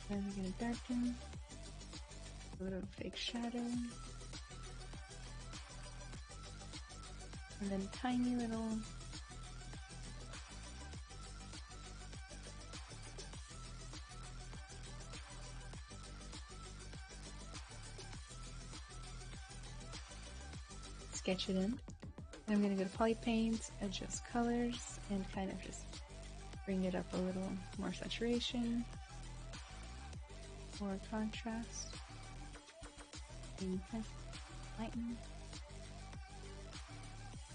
Then we're going to darken a little fake shadow. And then tiny little sketch it in. I'm going to go to poly paint, adjust colors, and kind of just bring it up a little more saturation, more contrast, and kind of lighten.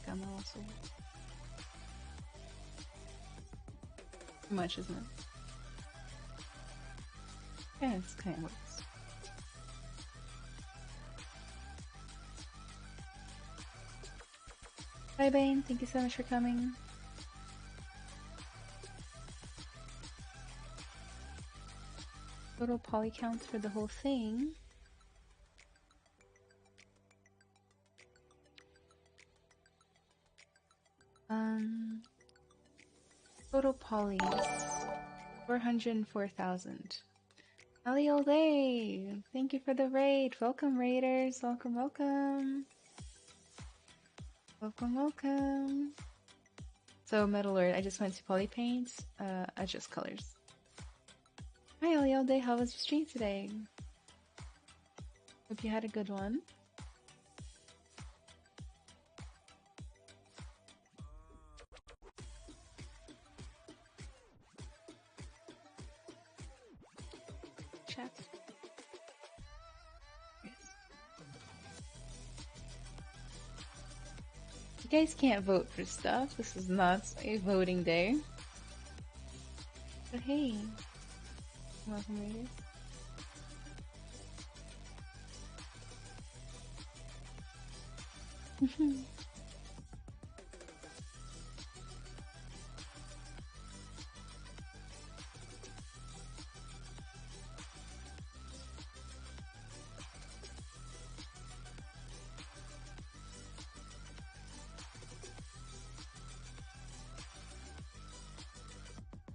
Gamma also. Too much, isn't it? Yeah, it's kind of works. Bye, Bane. Thank you so much for coming. Total poly counts for the whole thing. Total polys 404,000. Ali all day. Thank you for the raid. Welcome, raiders. Welcome, welcome. Welcome, welcome. So, Metal Lord, I just went to poly paint, adjust colors. Hi, Ali all day. How was your stream today? Hope you had a good one. Chat. Yes. You guys can't vote for stuff. This is not a voting day. But hey, welcome, raiders.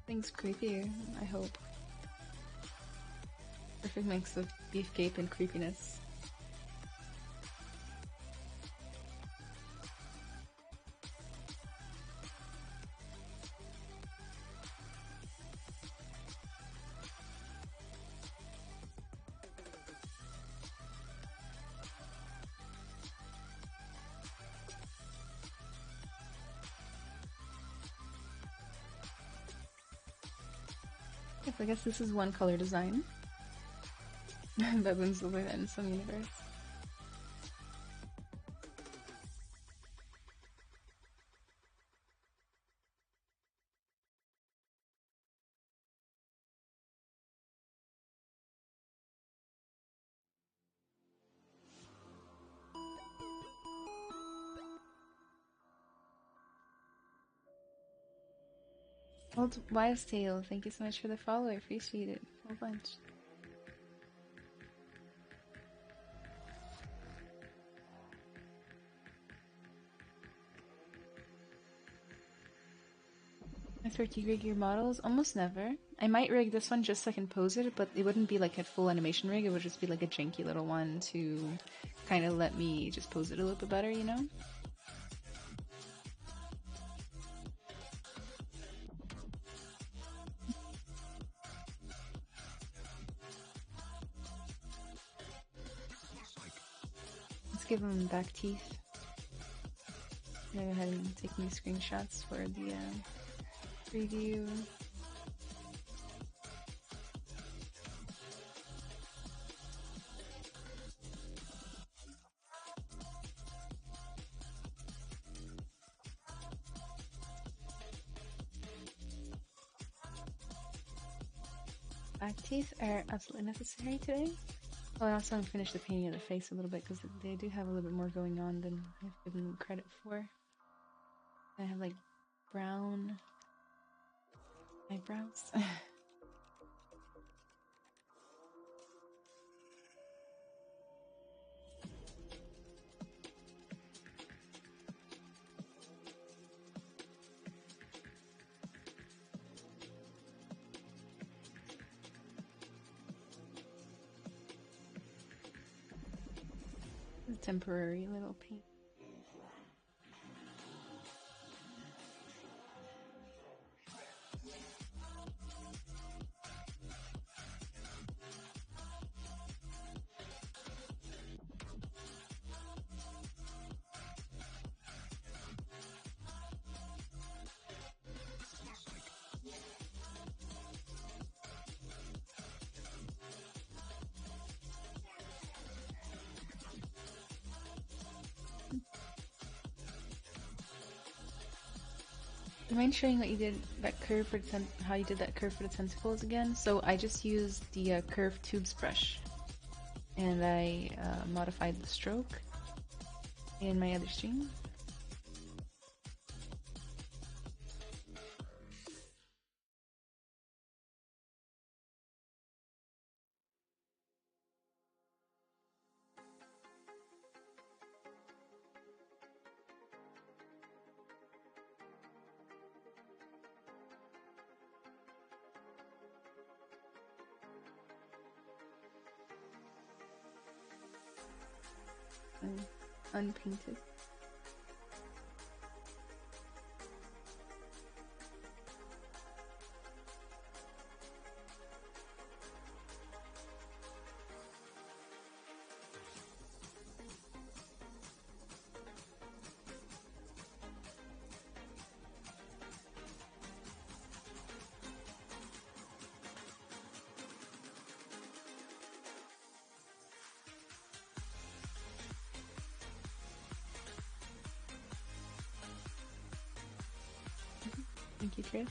Things creepy, I hope. Perfect mix of beefcake and creepiness. Yes, I guess this is one color design. Baboons will live in some universe. Old Wives Tale, thank you so much for the follow. I appreciate it. A whole bunch. I've heard you rig your models? Almost never. I might rig this one just so I can pose it, but it wouldn't be like a full animation rig, it would just be like a janky little one to kind of let me just pose it a little bit better, you know? Let's give him back teeth. Go ahead and take me screenshots for the preview. Back teeth are absolutely necessary today. Oh, I also want to finish the painting of the face a little bit because they do have a little bit more going on than I've given them credit for. I have like brown eyebrows. A temporary little paint. Do you mind showing what you did that curve for how you did that curve for the tentacles again? So I just used the curved tubes brush, and I modified the stroke in my other stream. Unpainted. Thank you, Chris.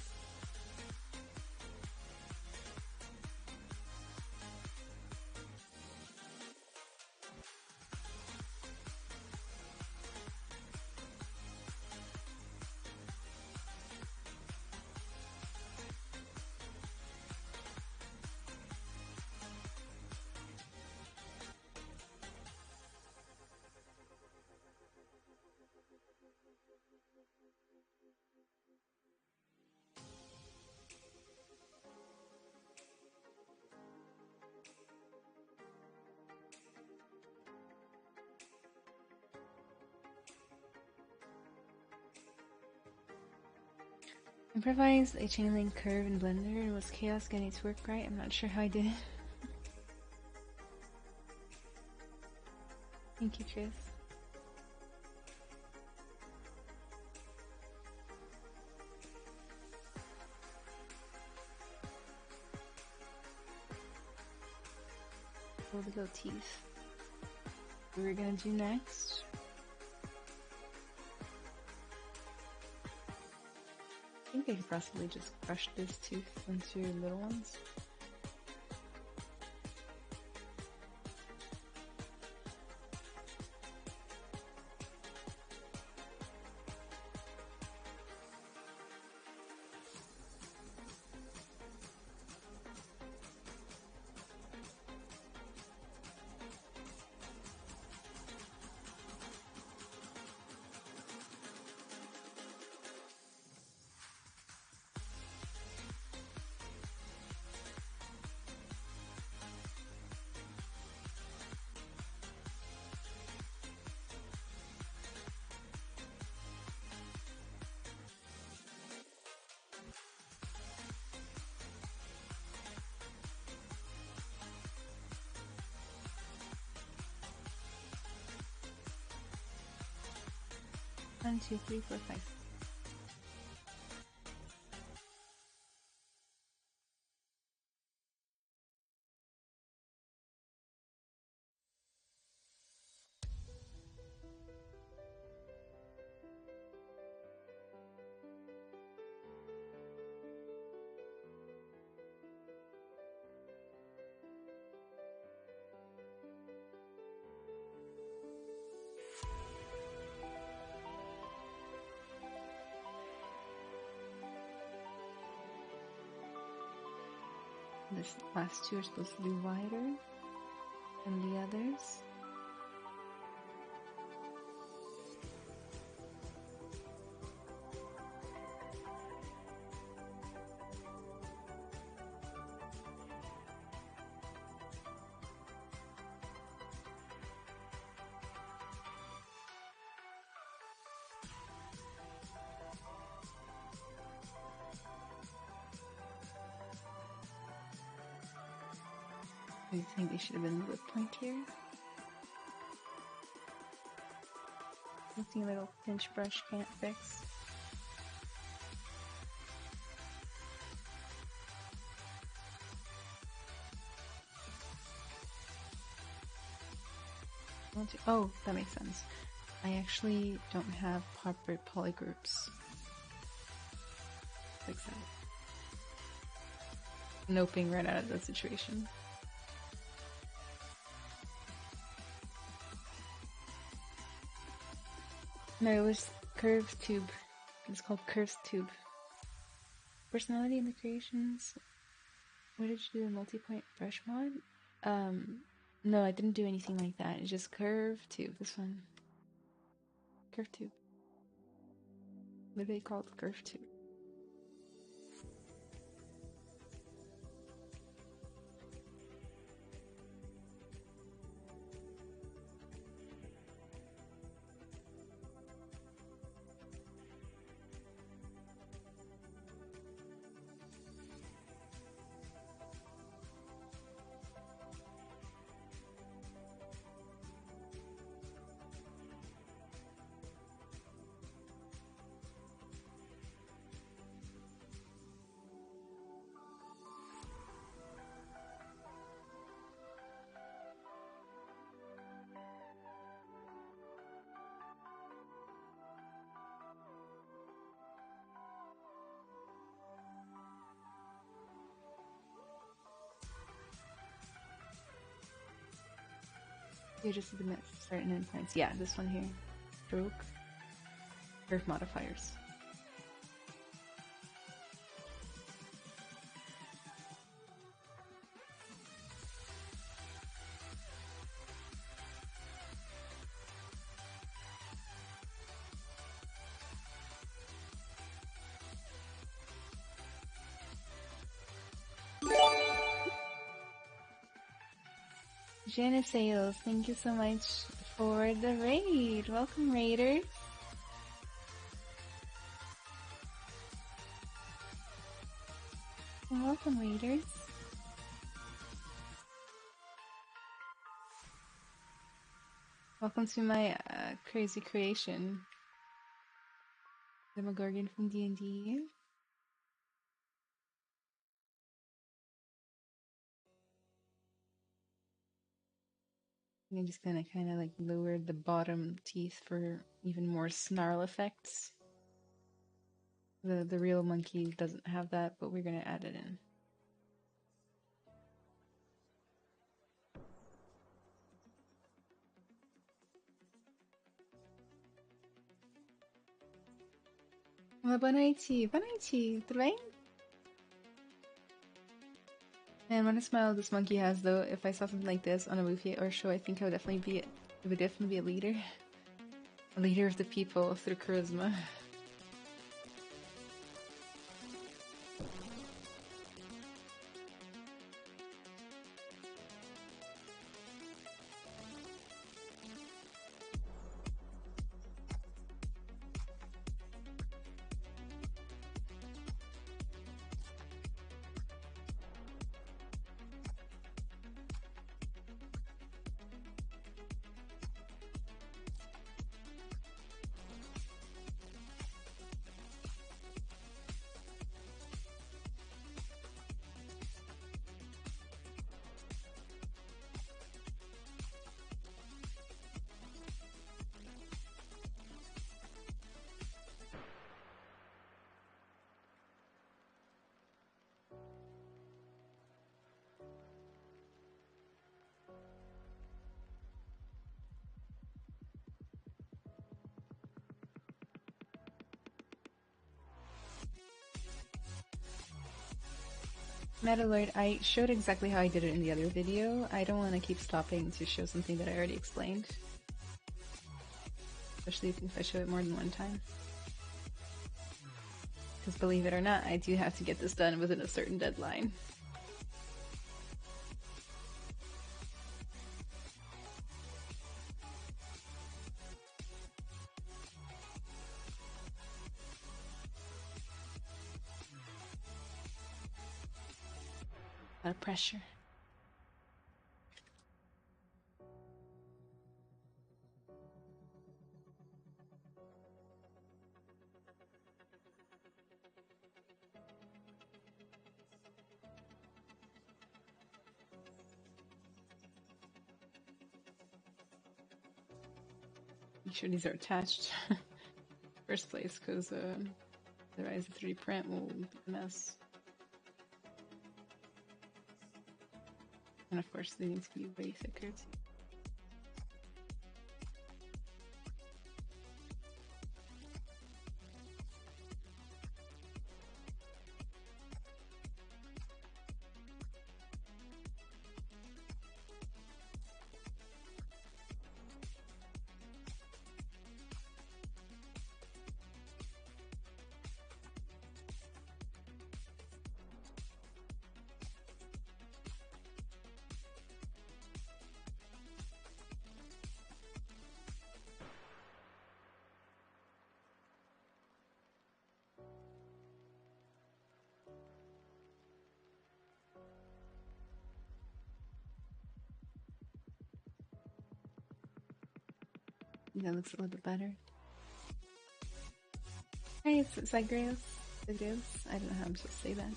Improvise a chain link curve in Blender and was chaos getting it to work right? I'm not sure how I did it. Thank you, Chris. The little teeth. What we're gonna do next. I think I could possibly just brush this tooth into your little ones. 1, 2, 3, 4, 5. This last two are supposed to be wider than the others. I think they should have been lip point here. Something a little pinch brush can't fix. Oh, that makes sense. I actually don't have proper polygroups. Fix that. Noping right out of the situation. No, it was curved tube. It's called curved tube. Personality in the creations. What did you do? A multi-point brush mod? No, I didn't do anything like that. It's just curved tube. This one. Curved tube. Literally called curved tube. You just submit certain endpoints. Yeah, this one here. Stroke. Curve modifiers. Janice Sales, thank you so much for the raid. Welcome, raiders. Welcome, raiders. Welcome to my crazy creation. Demogorgon from D&D. I'm just gonna kind of like lower the bottom teeth for even more snarl effects. The real monkey doesn't have that, but we're gonna add it in. Boa noite, tudo bem? Man, what a smile this monkey has, though. If I saw something like this on a movie or show, I think I would definitely be it. It would definitely be a leader. A leader of the people through charisma. Metaloid, I showed exactly how I did it in the other video. I don't want to keep stopping to show something that I already explained. Especially if I show it more than one time. Because believe it or not, I do have to get this done within a certain deadline. A lot of pressure. Make sure these are attached. First place, because otherwise the 3D print will be a mess. And of course they need to be way thicker too. That looks a little bit better. Hey, it's Zagreus. Zagreus? I don't know how I'm supposed to say that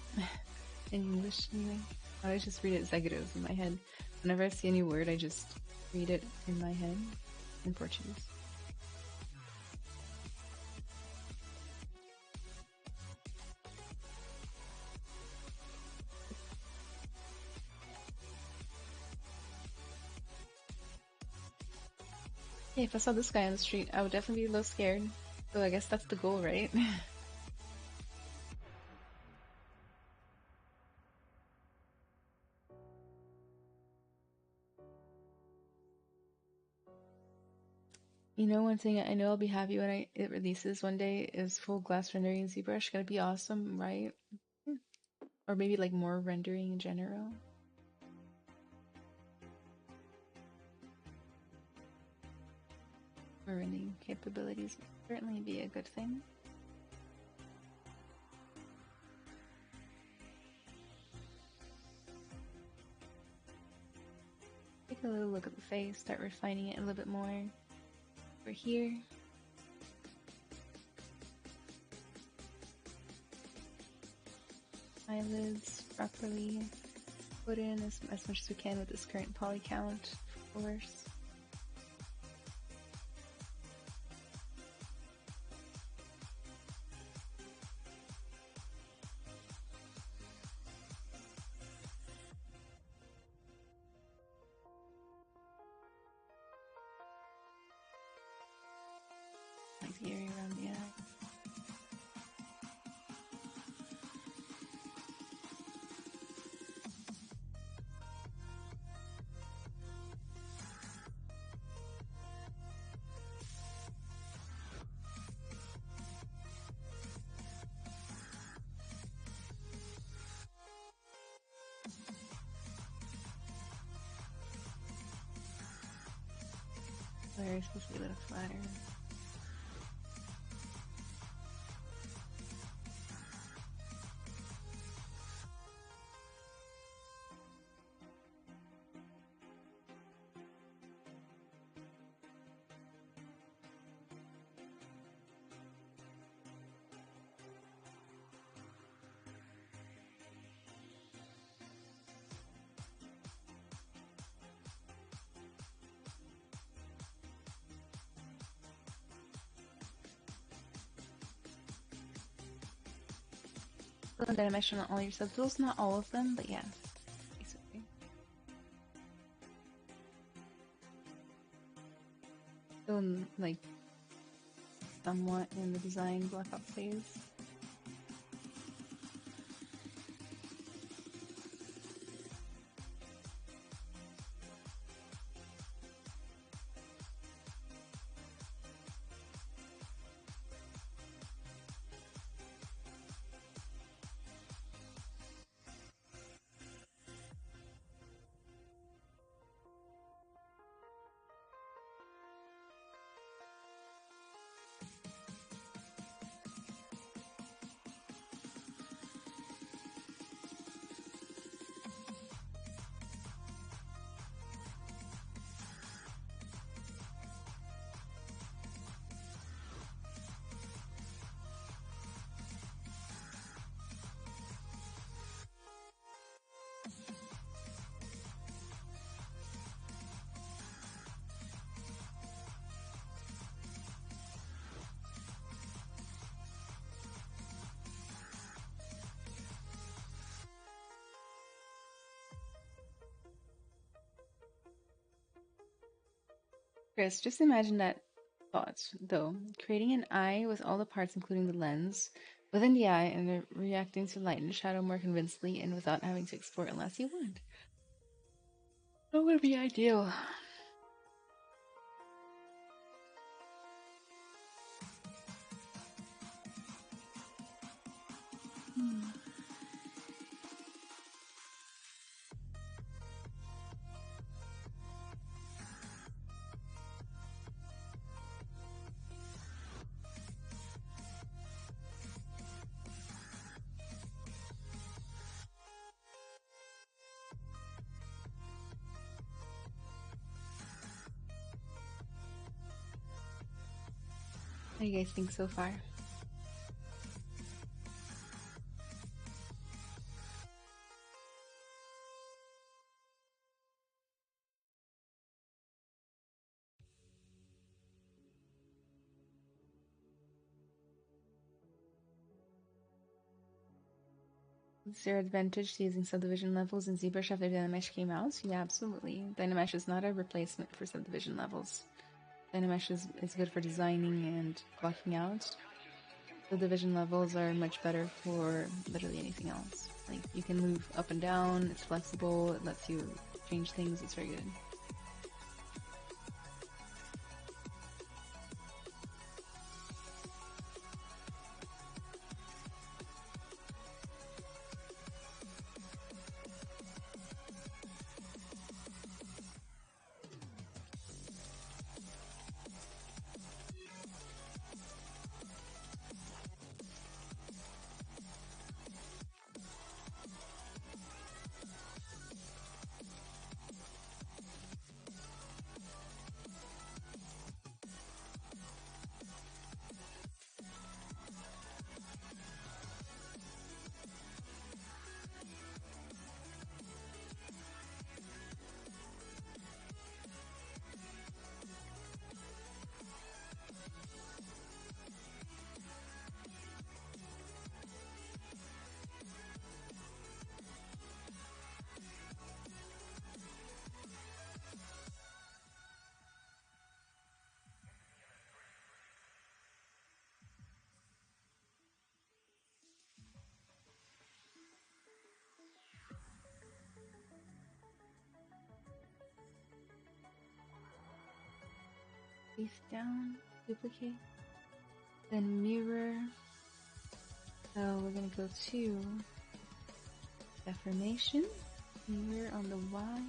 in English anyway. I always just read it Zagreus in my head. Whenever I see a new word, I just read it in my head in Portuguese. Hey, if I saw this guy on the street, I would definitely be a little scared. So I guess that's the goal, right? You know, one thing I know I'll be happy when it releases one day is full glass rendering in Zbrush. Gonna be awesome, right? Or maybe like more rendering in general. More rendering capabilities would certainly be a good thing. Take a little look at the face, start refining it a little bit more. Over here. Eyelids properly put in as much as we can with this current poly count, of course. Like the area around the eye. Where it's supposed to be a little flatter. Dimension on all your subtools, not all of them, but yeah, basically. Still like somewhat in the design block up phase. Chris, just imagine that thought, though. Creating an eye with all the parts, including the lens, within the eye, and reacting to light and shadow more convincingly and without having to explore unless you want. That would be ideal. Hmm. What do you guys think so far? Is there advantage to using subdivision levels in Zbrush after Dynamesh came out? Yeah, absolutely. Dynamesh is not a replacement for subdivision levels. Dynamesh is good for designing and blocking out. Subdivision levels are much better for literally anything else. Like, you can move up and down, it's flexible, it lets you change things, it's very good. Face down, duplicate, then mirror. So we're gonna go to deformation, mirror on the Y.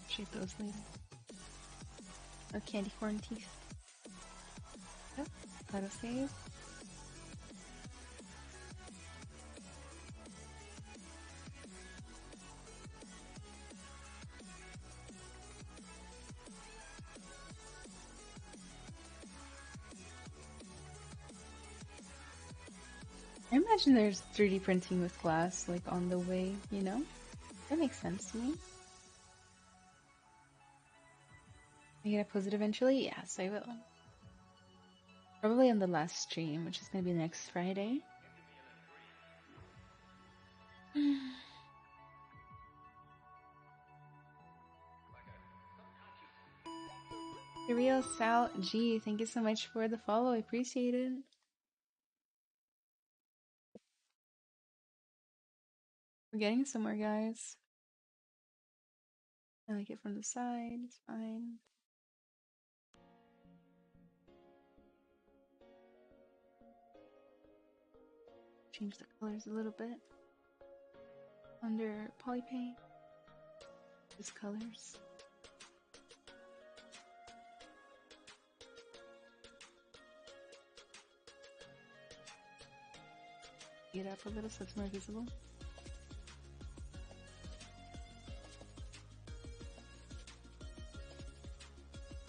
Shape those later. Or candy corn teeth. Yep, that'll save. I imagine there's 3D printing with glass, like, on the way, you know? That makes sense to me. I get a post it eventually? Yes, I will. Probably on the last stream, which is gonna be next Friday. The real Sal G, thank you so much for the follow. I appreciate it. We're getting somewhere, guys. I like it from the side. It's fine. change the colors a little bit. Under polypaint, these colors. Get up a little so it's more visible.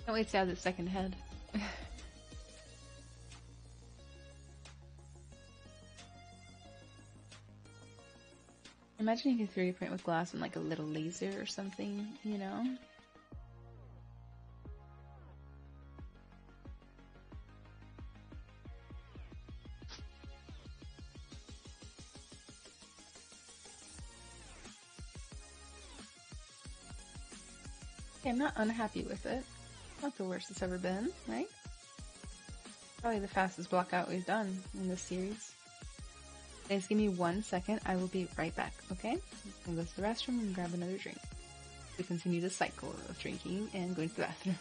Can't wait to add the second head. Imagine you could 3D print with glass and like a little laser or something, you know? Okay, I'm not unhappy with it. Not the worst it's ever been, right? Probably the fastest block out we've done in this series. Guys, give me 1 second. I will be right back, okay? I'm gonna go to the restroom and grab another drink. To continue the cycle of drinking and going to the bathroom.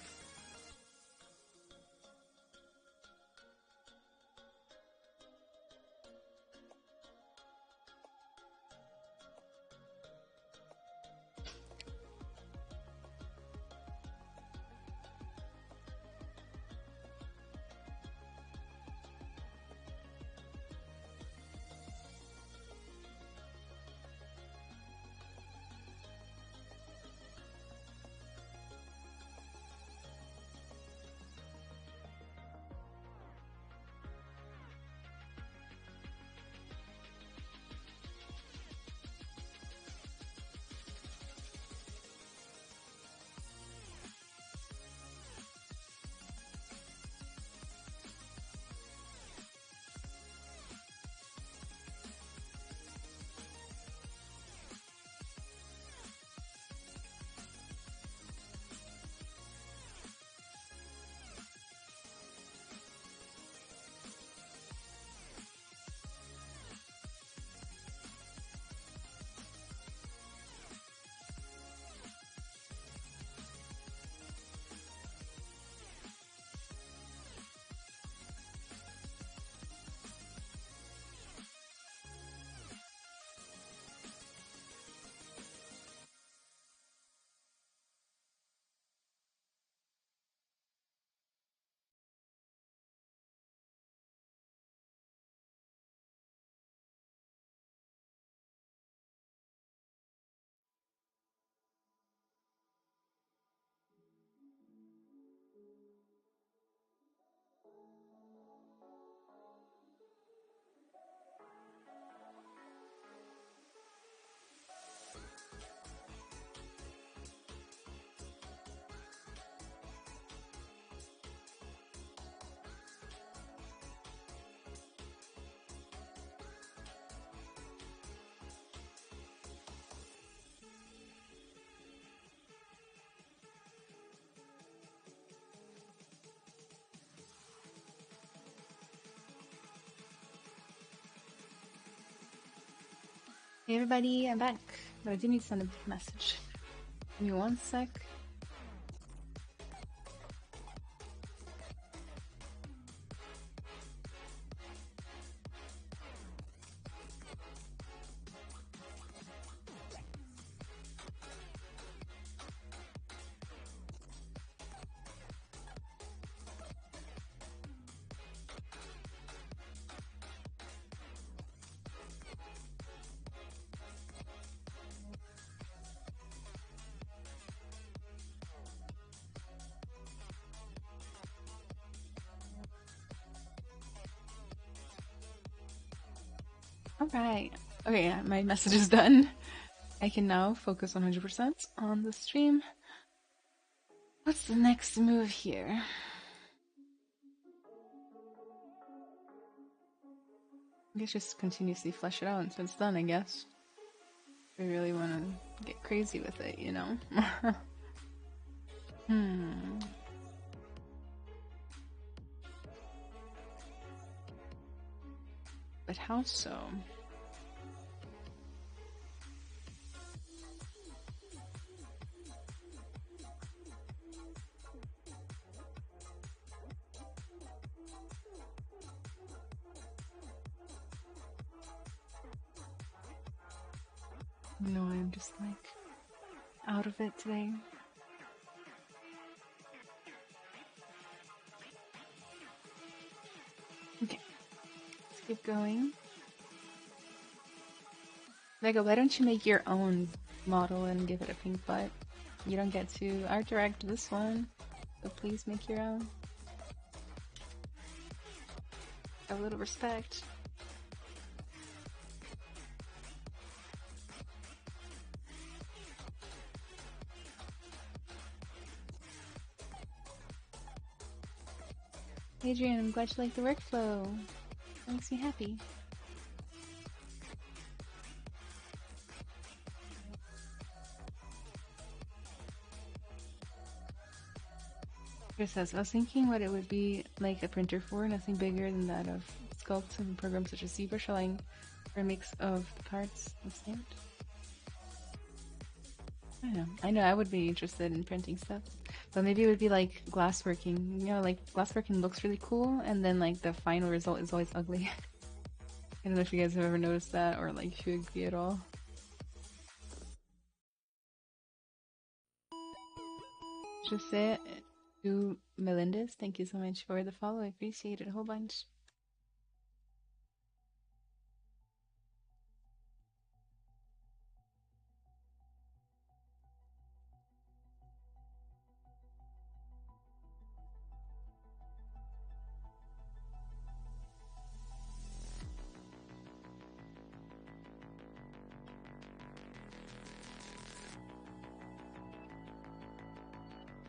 Hey everybody, I'm back. But I do need to send a message. Give me 1 sec. Alright. Okay, yeah, my message is done. I can now focus 100% on the stream. What's the next move here? I guess just continuously flesh it out until it's done, I guess. We really want to get crazy with it, you know? But how so? No, I'm just like out of it today. Okay, let's keep going. Vega, why don't you make your own model and give it a pink butt? You don't get to art direct this one, so please make your own. Have a little respect. Adrian, I'm glad you like the workflow. That makes me happy. Chris says, I was thinking what it would be like a printer for, nothing bigger than that of Sculpt and programs such as Zbrush, allowing for a mix of the parts and stamped. I know I would be interested in printing stuff, but maybe it would be like glassworking. You know, like glassworking looks really cool, and then like the final result is always ugly. I don't know if you guys have ever noticed that, or like if you agree at all. Just say it to Melendez. Thank you so much for the follow. I appreciate it a whole bunch.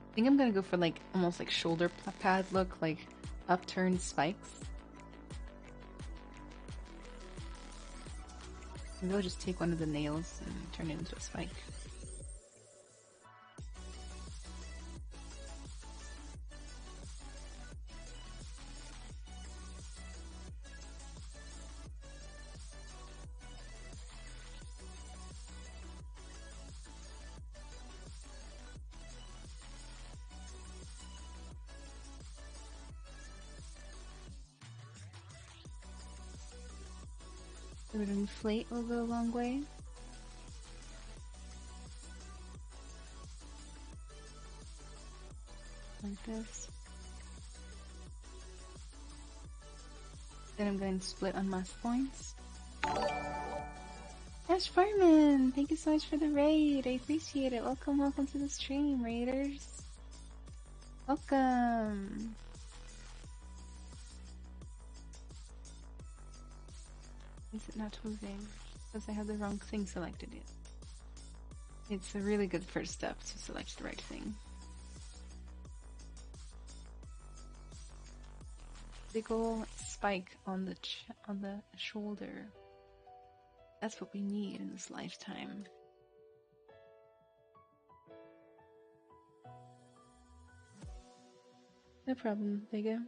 I think I'm gonna go for like almost like shoulder pad look, like upturned spikes. Maybe I'll just take one of the nails and turn it into a spike. A bit of inflate will go a long way. Like this. Then I'm going to split on mass points. Ash Farman, thank you so much for the raid. I appreciate it. Welcome, welcome to the stream, raiders. Welcome. Is it not moving? Because I have the wrong thing selected yet. It's a really good first step to select the right thing. Big ol' spike on the shoulder. That's what we need in this lifetime. No problem, Vega.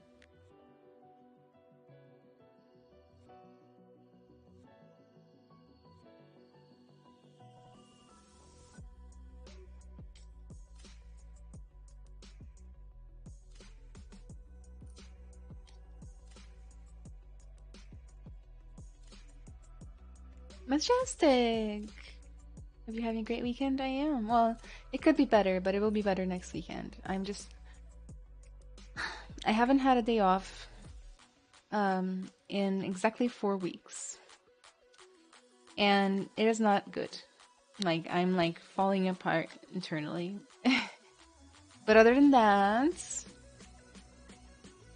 Majestic! Hope you're having a great weekend. I am. Well, it could be better, but it will be better next weekend. I haven't had a day off in exactly 4 weeks. And it is not good. Like, I'm like falling apart internally. But other than that,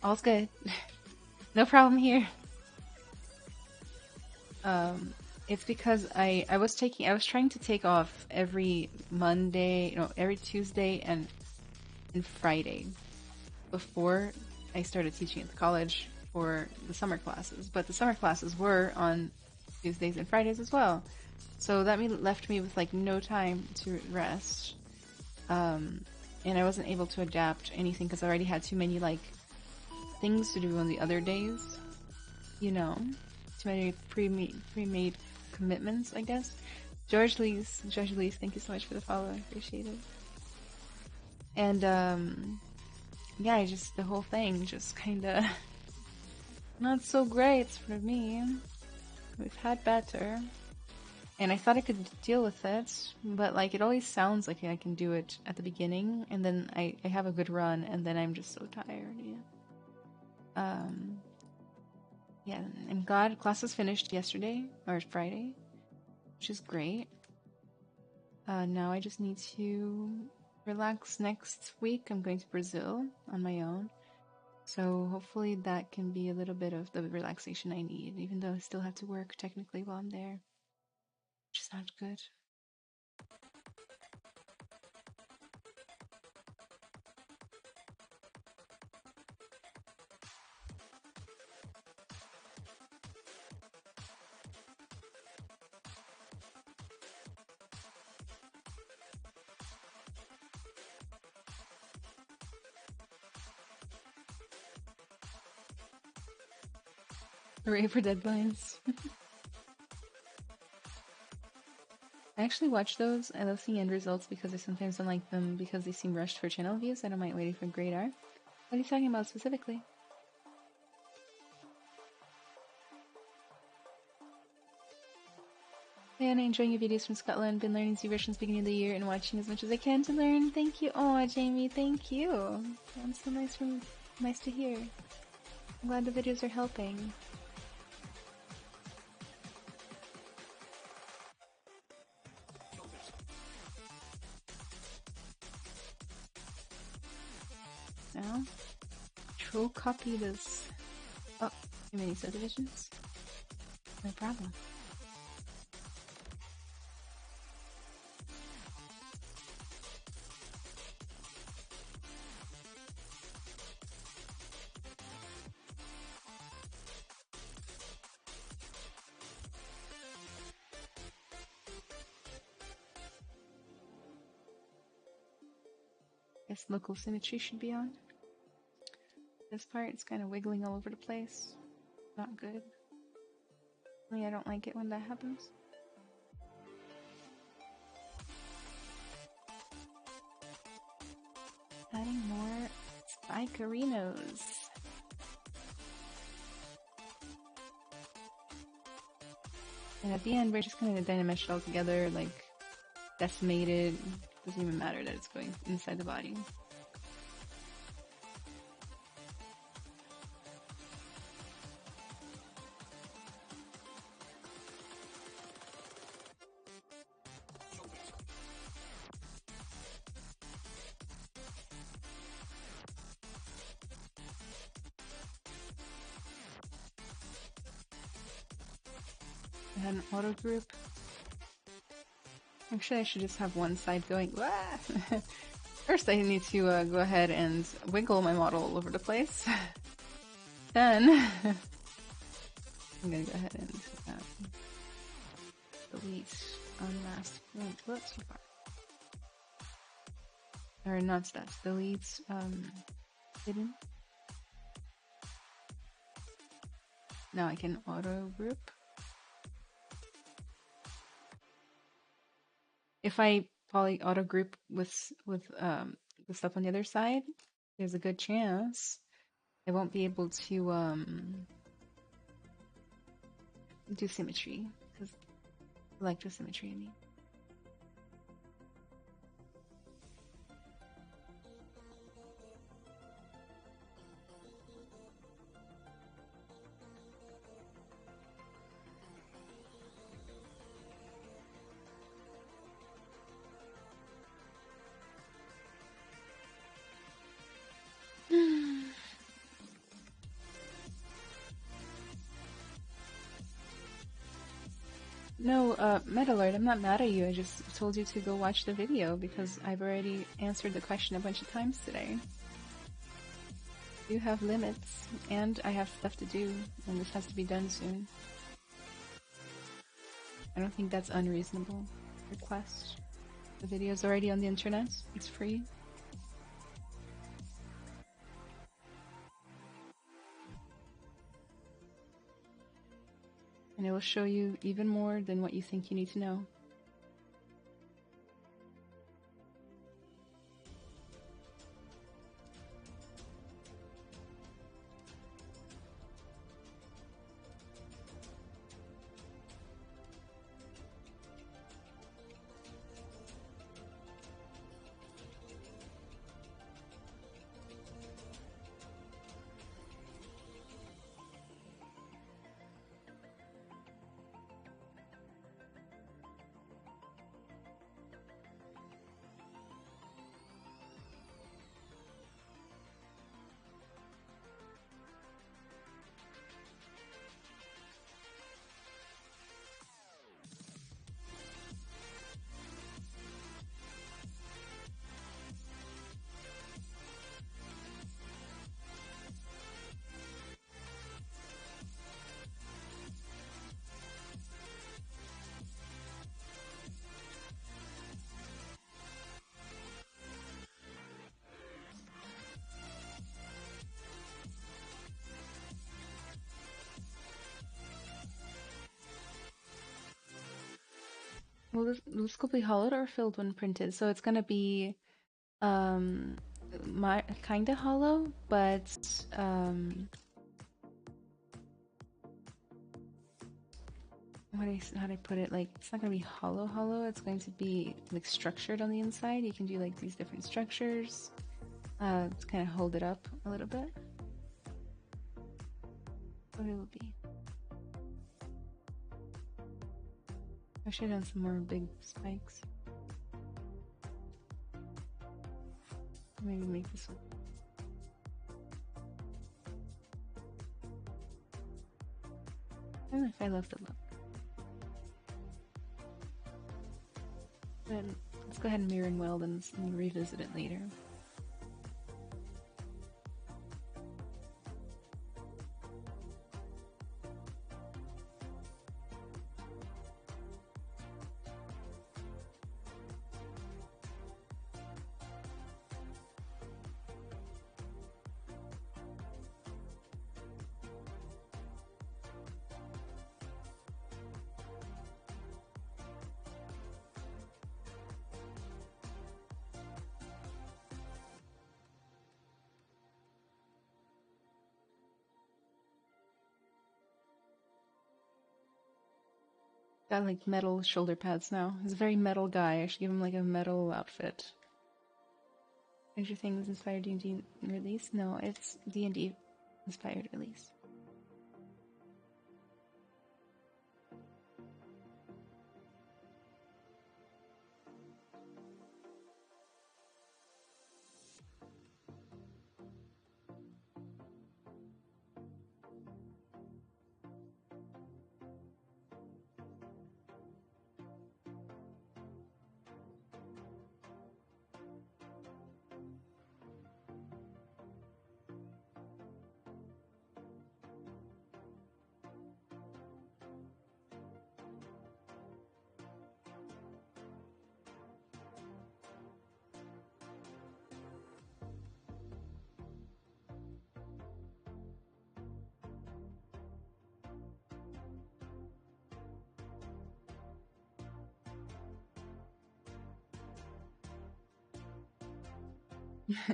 all's good. No problem here. It's because I was trying to take off every Monday, every Tuesday and Friday before I started teaching at the college for the summer classes. But the summer classes were on Tuesdays and Fridays as well. So that left me with like no time to rest. And I wasn't able to adapt anything because I already had too many like things to do on the other days. Too many pre-made commitments, I guess. Judge Lees, thank you so much for the follow. I appreciate it. And yeah, the whole thing just kind of not so great for me. We've had better. And I thought I could deal with it, but like it always sounds like I can do it at the beginning, and then I have a good run, and then I'm just so tired. Yeah, and God, classes finished yesterday or Friday, which is great. Now I just need to relax next week. I'm going to Brazil on my own. So hopefully that can be a little bit of the relaxation I need, even though I still have to work technically while I'm there, which is not good. Hooray for deadlines. I actually watch those. I love seeing end results because I sometimes don't like them because they seem rushed for channel views. I don't mind waiting for great art. What are you talking about specifically? Hey, Anna, enjoying your videos from Scotland. Been learning Zbrush since beginning of the year and watching as much as I can to learn. Thank you. Oh, Jamie, thank you. That's so nice to hear. I'm glad the videos are helping. Now, control copy this. Oh, too many subdivisions? No problem. Guess local symmetry should be on. This part is kind of wiggling all over the place. Not good. I don't like it when that happens. Adding more spikerinos. And at the end, we're just going to dynamesh it all together, like decimate it. Doesn't even matter that it's going inside the body. I had an auto group. Actually, I should just have one side going. First, I need to go ahead and wiggle my model all over the place. Then, I'm gonna go ahead and delete unmask. Whoops, too far. Or not stats. Delete hidden. Now I can auto group. If I poly auto group with the stuff on the other side, there's a good chance I won't be able to do symmetry because electrosymmetry. I mean. No, Metalord, I'm not mad at you. I just told you to go watch the video because I've already answered the question a bunch of times today. You have limits, and I have stuff to do, and this has to be done soon. I don't think that's unreasonable request. The video's already on the internet. It's free. And it will show you even more than what you think you need to know. will the sculpt be hollowed or filled when printed? So it's gonna be my kinda hollow, but how do I put it? Like, it's not gonna be hollow. It's going to be like structured on the inside. You can do like these different structures to kind of hold it up a little bit. What it will be. I should have done some more big spikes. Maybe make this one. I don't know if I left it look. Then let's go ahead and mirror and weld and revisit it later. Got like metal shoulder pads now. He's a very metal guy. I should give him like a metal outfit. Stranger Things inspired D&D release? No, it's D&D inspired release.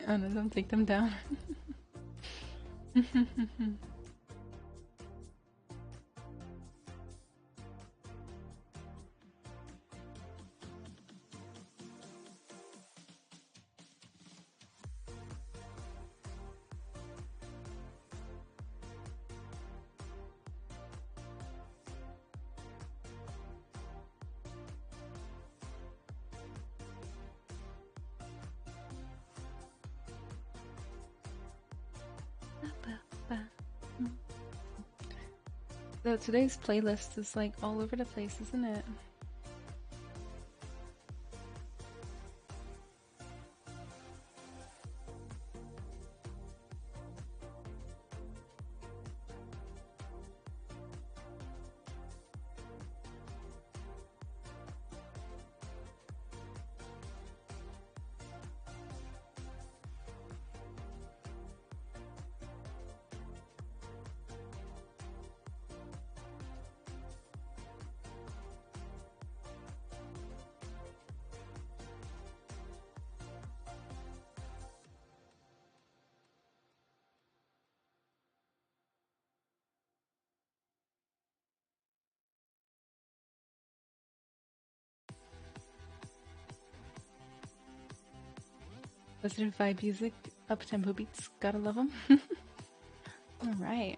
Oh no, don't take them down. So today's playlist is like all over the place, isn't it? Positive vibe music, up tempo beats, gotta love them. All right.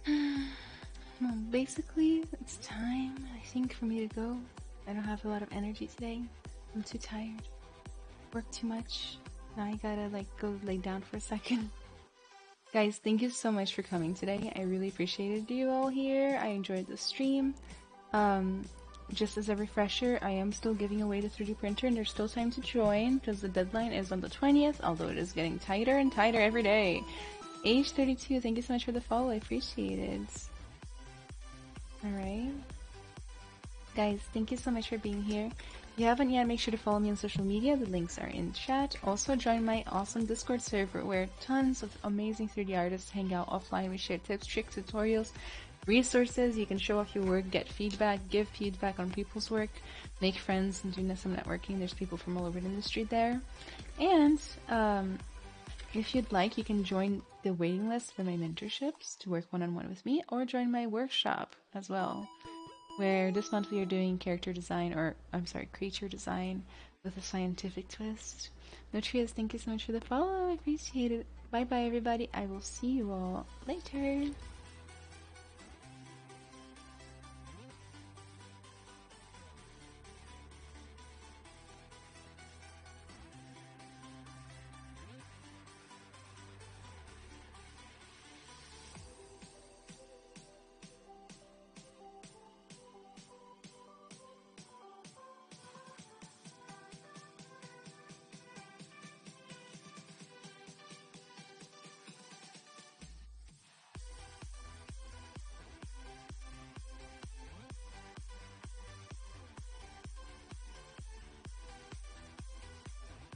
Well, basically, it's time, I think, for me to go. I don't have a lot of energy today. I'm too tired. Worked too much. Now I gotta, like, go lay down for a second. Guys, thank you so much for coming today. I really appreciated you all here. I enjoyed the stream. Just as a refresher, I am still giving away the 3D printer and there's still time to join because the deadline is on the 20th, although it is getting tighter and tighter every day. Age 32, thank you so much for the follow. I appreciate it. Alright. Guys, thank you so much for being here. If you haven't yet, make sure to follow me on social media. The links are in chat. Also, join my awesome Discord server where tons of amazing 3D artists hang out offline. We share tips, tricks, tutorials, resources. You can show off your work, get feedback, give feedback on people's work, make friends, and do some networking. There's people from all over the industry there. And if you'd like, you can join the waiting list for my mentorships to work one-on-one with me, or join my workshop as well, where this month we are doing creature design with a scientific twist. Nutrias, thank you so much for the follow. I appreciate it. Bye bye, everybody. I will see you all later.